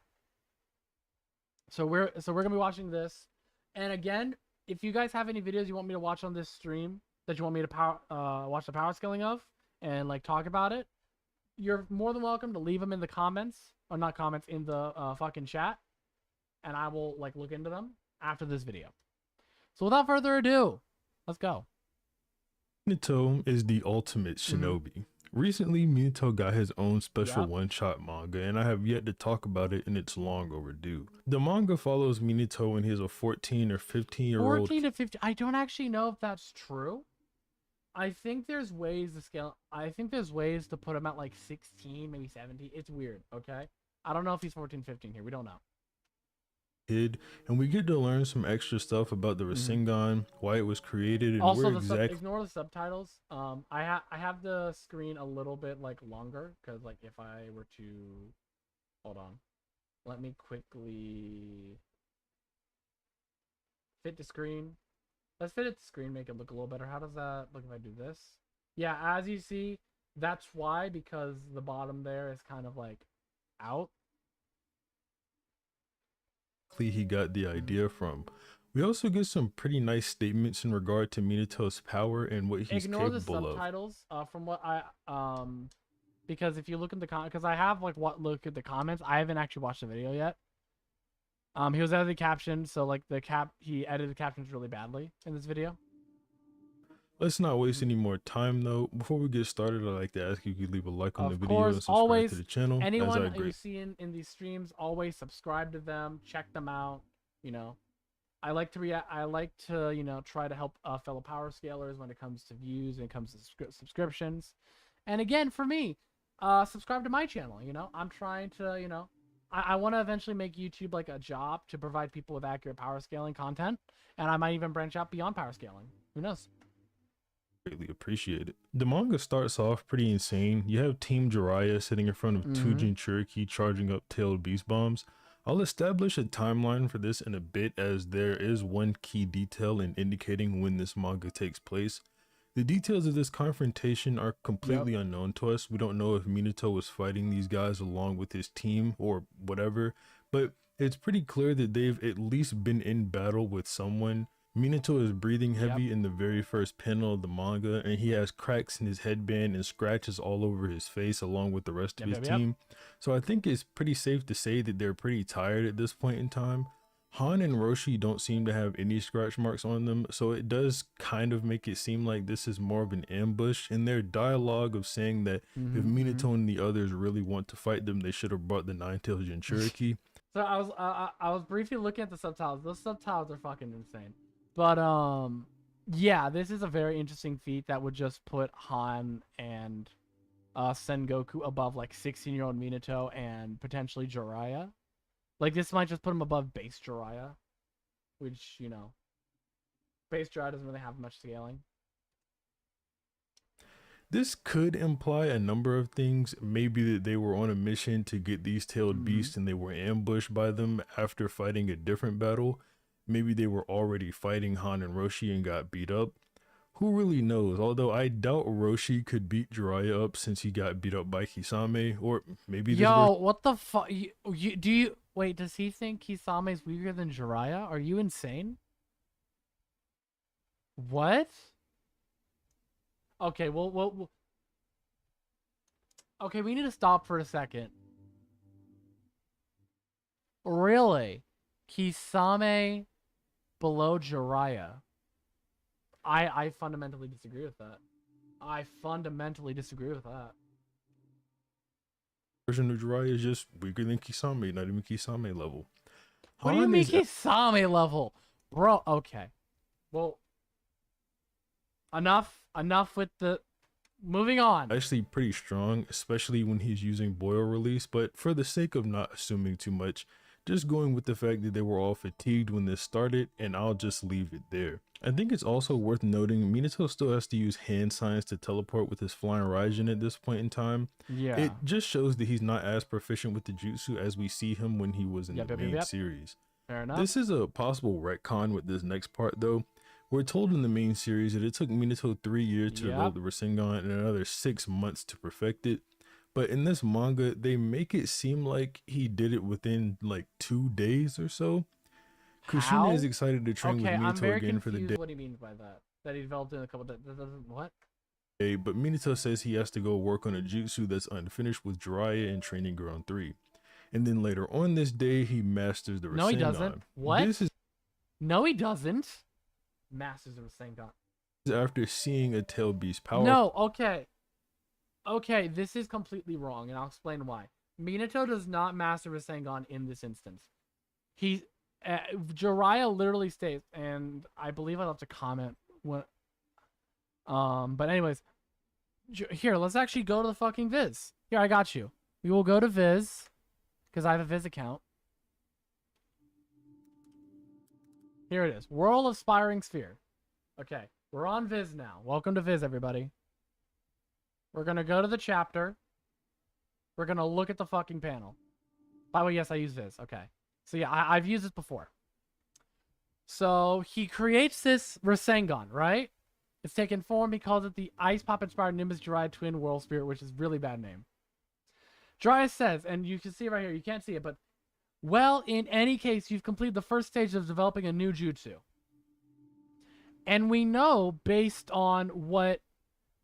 A: So we're gonna be watching this. And again, if you guys have any videos you want me to watch on this stream that you want me to watch the power scaling of and like talk about it, you're more than welcome to leave them in the comments, or not comments, in the fucking chat, and I will like look into them after this video. So without further ado, let's go.
J: Minato is the ultimate shinobi. Recently, Minato got his own special one-shot manga, and I have yet to talk about it, and it's long overdue. The manga follows Minato when he is a 14 or 15-year-old.
A: 14 to 15. I don't actually know if that's true. I think there's ways to scale. I think there's ways to put him at like 16, maybe 17. It's weird, okay? I don't know if he's 14, 15 here. We don't know.
J: And we get to learn some extra stuff about the Rasengan, why it was created, and
A: also,
J: where exactly.
A: Ignore the subtitles. I have the screen a little bit like longer because like if I were to, hold on, let me quickly fit the screen. Let's fit it to screen, make it look a little better. How does that look if I do this? Yeah, as you see, that's why, because the bottom there is kind of like out.
J: He got the idea from. We also get some pretty nice statements in regard to Minato's power and what he's
A: Ignore
J: capable
A: the subtitles, from what I because if you look in the because I have like look at the comments. I haven't actually watched the video yet. He was editing captions, so like he edited the captions really badly in this video.
J: Let's not waste any more time though. Before we get started, I'd like to ask you if you could leave a like on the video and subscribe
A: always,
J: to the channel.
A: Anyone you see in these streams, always subscribe to them, check them out. You know, I like to you know, try to help fellow power scalers when it comes to views and it comes to subscriptions. And again, for me, subscribe to my channel. You know, I'm trying to, you know, I want to eventually make YouTube like a job to provide people with accurate power scaling content, and I might even branch out beyond power scaling. Who knows?
J: Greatly appreciate it. The manga starts off pretty insane. You have Team Jiraiya sitting in front of two Jinchuriki charging up tailed beast bombs. I'll establish a timeline for this in a bit, as there is one key detail in indicating when this manga takes place. The details of this confrontation are completely unknown to us. We don't know if Minato was fighting these guys along with his team or whatever, but it's pretty clear that they've at least been in battle with someone. Minato is breathing heavy in the very first panel of the manga, and he has cracks in his headband and scratches all over his face along with the rest of his team. So I think it's pretty safe to say that they're pretty tired at this point in time. Han and Roshi don't seem to have any scratch marks on them, so it does kind of make it seem like this is more of an ambush. In their dialogue of saying that if Minato and the others really want to fight them, they should have brought the Nine-Tailed Jinchuriki.
A: So I was briefly looking at the subtitles. Those subtitles are fucking insane. But yeah, this is a very interesting feat that would just put Han and Sengoku above like 16-year-old Minato and potentially Jiraiya. Like this might just put him above base Jiraiya, which, you know, base Jiraiya doesn't really have much scaling.
J: This could imply a number of things. Maybe that they were on a mission to get these tailed beasts and they were ambushed by them after fighting a different battle. Maybe they were already fighting Han and Roshi and got beat up. Who really knows? Although I doubt Roshi could beat Jiraiya up since he got beat up by Kisame, or maybe this
A: Yo, what the fuck? Wait, does he think Kisame's weaker than Jiraiya? Are you insane? What? Okay, well, okay, we need to stop for a second. Really? Kisame below Jiraiya? I fundamentally disagree with that. I fundamentally disagree with that.
J: version of Jiraiya is just weaker than Kisame, not even Kisame level.
A: What do you mean Kisame level? Bro, okay. Well, enough with the... Moving on.
J: Actually pretty strong, especially when he's using boil release, but for the sake of not assuming too much, just going with the fact that they were all fatigued when this started, and I'll just leave it there. I think it's also worth noting Minato still has to use hand signs to teleport with his flying Raijin at this point in time.
A: Yeah.
J: It just shows that he's not as proficient with the jutsu as we see him when he was in the main series.
A: Fair enough.
J: This is a possible retcon with this next part though. We're told in the main series that it took Minato 3 years to develop the Rasengan and another 6 months to perfect it. But in this manga, they make it seem like he did it within like 2 days or so. Kushina is excited to train with Minato again for the day.
A: What he means by that? That he developed in a couple days. What?
J: But Minato says he has to go work on a jutsu that's unfinished with Jiraiya and Training Ground 3. And then later on this day, he masters the Rasengan.
A: No, he doesn't. What? No, he doesn't. Masters the Rasengan.
J: After seeing a tail beast power.
A: No, okay. Okay, this is completely wrong, and I'll explain why. Minato does not master Rasengan in this instance. Jiraiya literally states, and I believe I left a comment when. But anyways, here, let's actually go to the fucking Viz. Here, I got you. We will go to Viz, because I have a Viz account. Here it is. World of Spiring Sphere. Okay, we're on Viz now. Welcome to Viz, everybody. We're going to go to the chapter. We're going to look at the fucking panel. By the way, yes, I use Viz. Okay. So yeah, I've used this before. So he creates this Rasengan, right? It's taken form. He calls it the Ice Pop inspired Nimbus Jiraiya Twin World Spirit, which is a really bad name. Jiraiya says, and you can see it right here. You can't see it, but well, in any case, you've completed the first stage of developing a new jutsu. And we know, based on what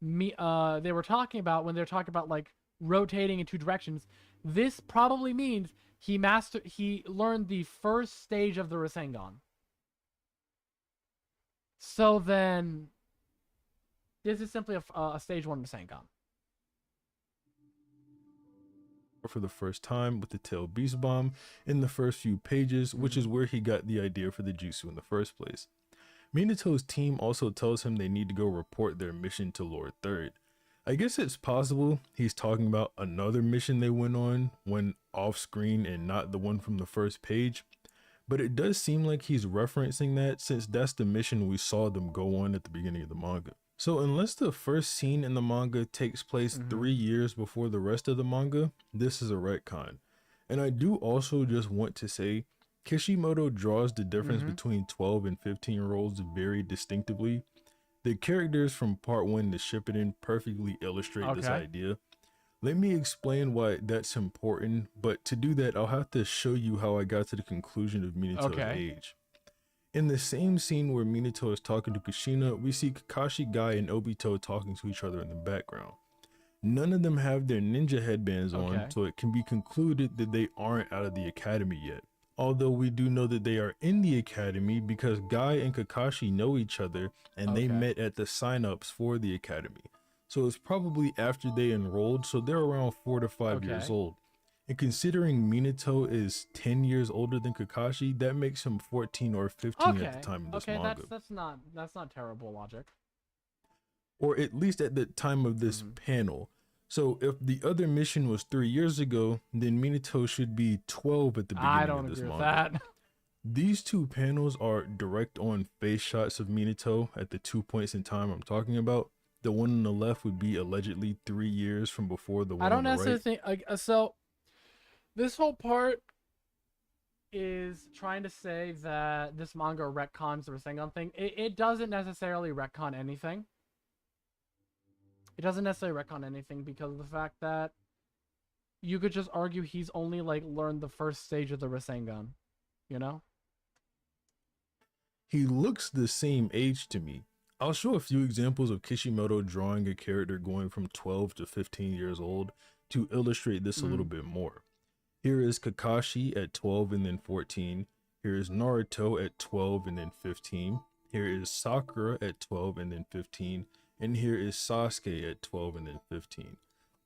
A: they were talking about when they're talking about like rotating in 2 directions, this probably means he learned the first stage of the Rasengan. So then, this is simply a stage 1 Rasengan.
J: For the first time with the tail beast bomb in the first few pages, which is where he got the idea for the jutsu in the first place. Minato's team also tells him they need to go report their mission to Lord Third. I guess it's possible he's talking about another mission they went on, one off screen and not the one from the first page, but it does seem like he's referencing that since that's the mission we saw them go on at the beginning of the manga. So unless the first scene in the manga takes place 3 years before the rest of the manga, this is a retcon. And I do also just want to say, Kishimoto draws the difference between 12 and 15-year-olds very distinctively. The characters from part 1 to Shippuden perfectly illustrate this idea. Let me explain why that's important, but to do that, I'll have to show you how I got to the conclusion of Minato's age. In the same scene where Minato is talking to Kushina, we see Kakashi, Guy, and Obito talking to each other in the background. None of them have their ninja headbands on, so it can be concluded that they aren't out of the academy yet. Although we do know that they are in the academy because Guy and Kakashi know each other and they met at the sign-ups for the academy. So it's probably after they enrolled, so they're around 4 to 5 years old. And considering Minato is 10 years older than Kakashi, that makes him 14 or 15 at the time of this manga.
A: That's not terrible logic.
J: Or at least at the time of this panel. So if the other mission was 3 years ago, then Minato should be 12 at the beginning of this manga.
A: I don't agree with that.
J: These 2 panels are direct on face shots of Minato at the 2 points in time I'm talking about. The one on the left would be allegedly 3 years from before the one on the right.
A: I don't necessarily think so. This whole part is trying to say that this manga retcons the Rasengan thing. It doesn't necessarily retcon anything. It doesn't necessarily retcon anything because of the fact that you could just argue he's only like learned the first stage of the Rasengan, you know?
J: He looks the same age to me. I'll show a few examples of Kishimoto drawing a character going from 12 to 15 years old to illustrate this a little bit more. Here is Kakashi at 12 and then 14. Here is Naruto at 12 and then 15. Here is Sakura at 12 and then 15. And here is Sasuke at 12 and then 15.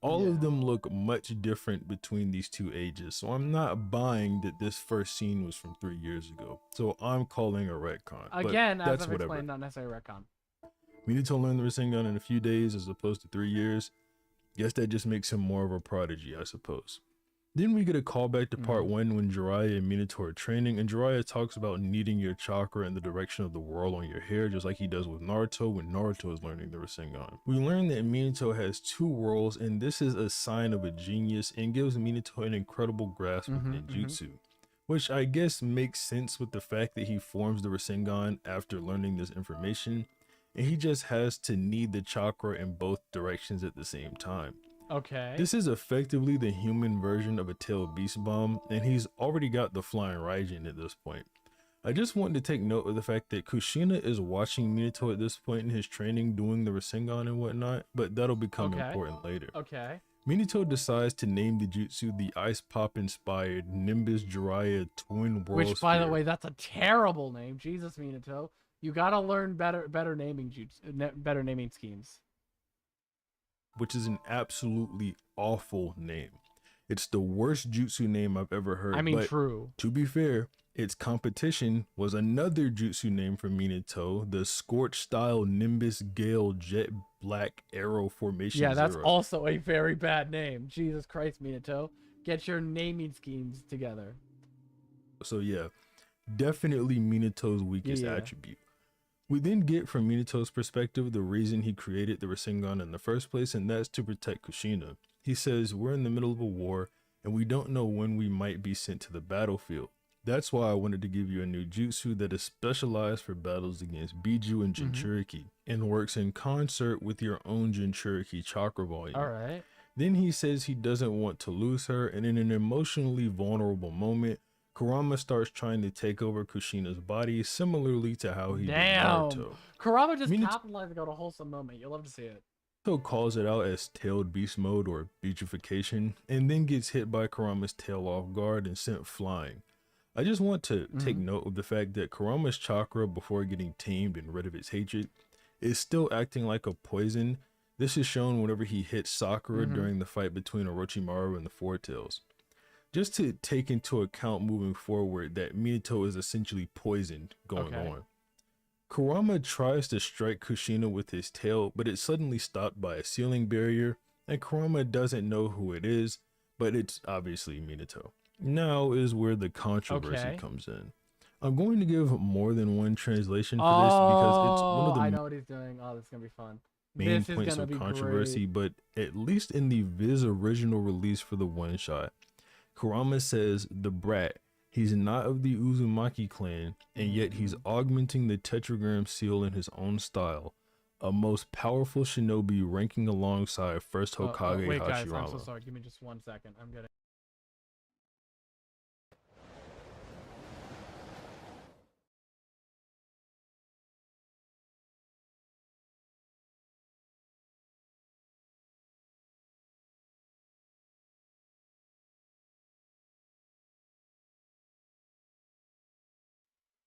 J: All of them look much different between these two ages, so I'm not buying that this first scene was from 3 years ago. So I'm calling a retcon.
A: Again,
J: as
A: I've explained, not necessarily retcon.
J: Minato learned the Rasengan in a few days as opposed to 3 years. Guess that just makes him more of a prodigy, I suppose. Then we get a callback to part 1 when Jiraiya and Minato are training, and Jiraiya talks about needing your chakra in the direction of the whirl on your hair, just like he does with Naruto when Naruto is learning the Rasengan. We learn that Minato has 2 whirls, and this is a sign of a genius and gives Minato an incredible grasp of ninjutsu, which I guess makes sense with the fact that he forms the Rasengan after learning this information, and he just has to need the chakra in both directions at the same time.
A: Okay.
J: This is effectively the human version of a tailed beast bomb, and he's already got the flying Raijin at this point. I just wanted to take note of the fact that Kushina is watching Minato at this point in his training doing the Rasengan and whatnot, but that'll become important later.
A: Okay.
J: Minato decides to name the jutsu the Ice Pop inspired Nimbus Jiraiya Twin Whirl
A: Which, by the
J: Sphere.
A: way, that's a terrible name. Jesus, Minato. You gotta learn better naming better naming schemes.
J: Which is an absolutely awful name. It's the worst jutsu name I've ever heard.
A: I mean,
J: but
A: true.
J: To be fair, its competition was another jutsu name for Minato, the Scorch Style Nimbus Gale Jet Black Arrow Formation.
A: Yeah, that's
J: Zero.
A: also a very bad name. Jesus Christ, Minato. Get your naming schemes together.
J: So yeah, definitely Minato's weakest attribute. We then get from Minato's perspective the reason he created the Rasengan in the first place, and that's to protect Kushina. He says, we're in the middle of a war, and we don't know when we might be sent to the battlefield. That's why I wanted to give you a new jutsu that is specialized for battles against Biju and Jinchuriki, and works in concert with your own Jinchuriki chakra volume.
A: Alright.
J: Then he says he doesn't want to lose her, and in an emotionally vulnerable moment, Kurama starts trying to take over Kushina's body, similarly to how he did Naruto.
A: Kurama just capitalized on a wholesome moment. You'll love to see it.
J: Minato calls it out as tailed beast mode or beatrification, and then gets hit by Kurama's tail off guard and sent flying. I just want to take note of the fact that Kurama's chakra, before getting tamed and rid of its hatred, is still acting like a poison. This is shown whenever he hits Sakura during the fight between Orochimaru and the Four Tails. Just to take into account moving forward that Minato is essentially poisoned going on. Kurama tries to strike Kushina with his tail, but it's suddenly stopped by a ceiling barrier, and Kurama doesn't know who it is, but it's obviously Minato. Now is where the controversy comes in. I'm going to give more than one translation for this because it's one of the
A: I know what he's doing. Oh, this is gonna be fun.
J: main points of controversy, but at least in the Viz original release for the one shot, Kurama says the brat, he's not of the Uzumaki clan, and yet he's augmenting the tetragram seal in his own style. A most powerful shinobi ranking alongside first Hokage
A: wait,
J: Hashirama.
A: guys, I'm so sorry. Give me just 1 second. I'm getting...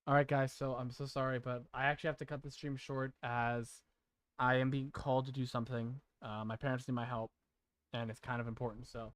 A: All right, guys. So I'm so sorry, but I actually have to cut the stream short as I am being called to do something. My parents need my help, and it's kind of important. So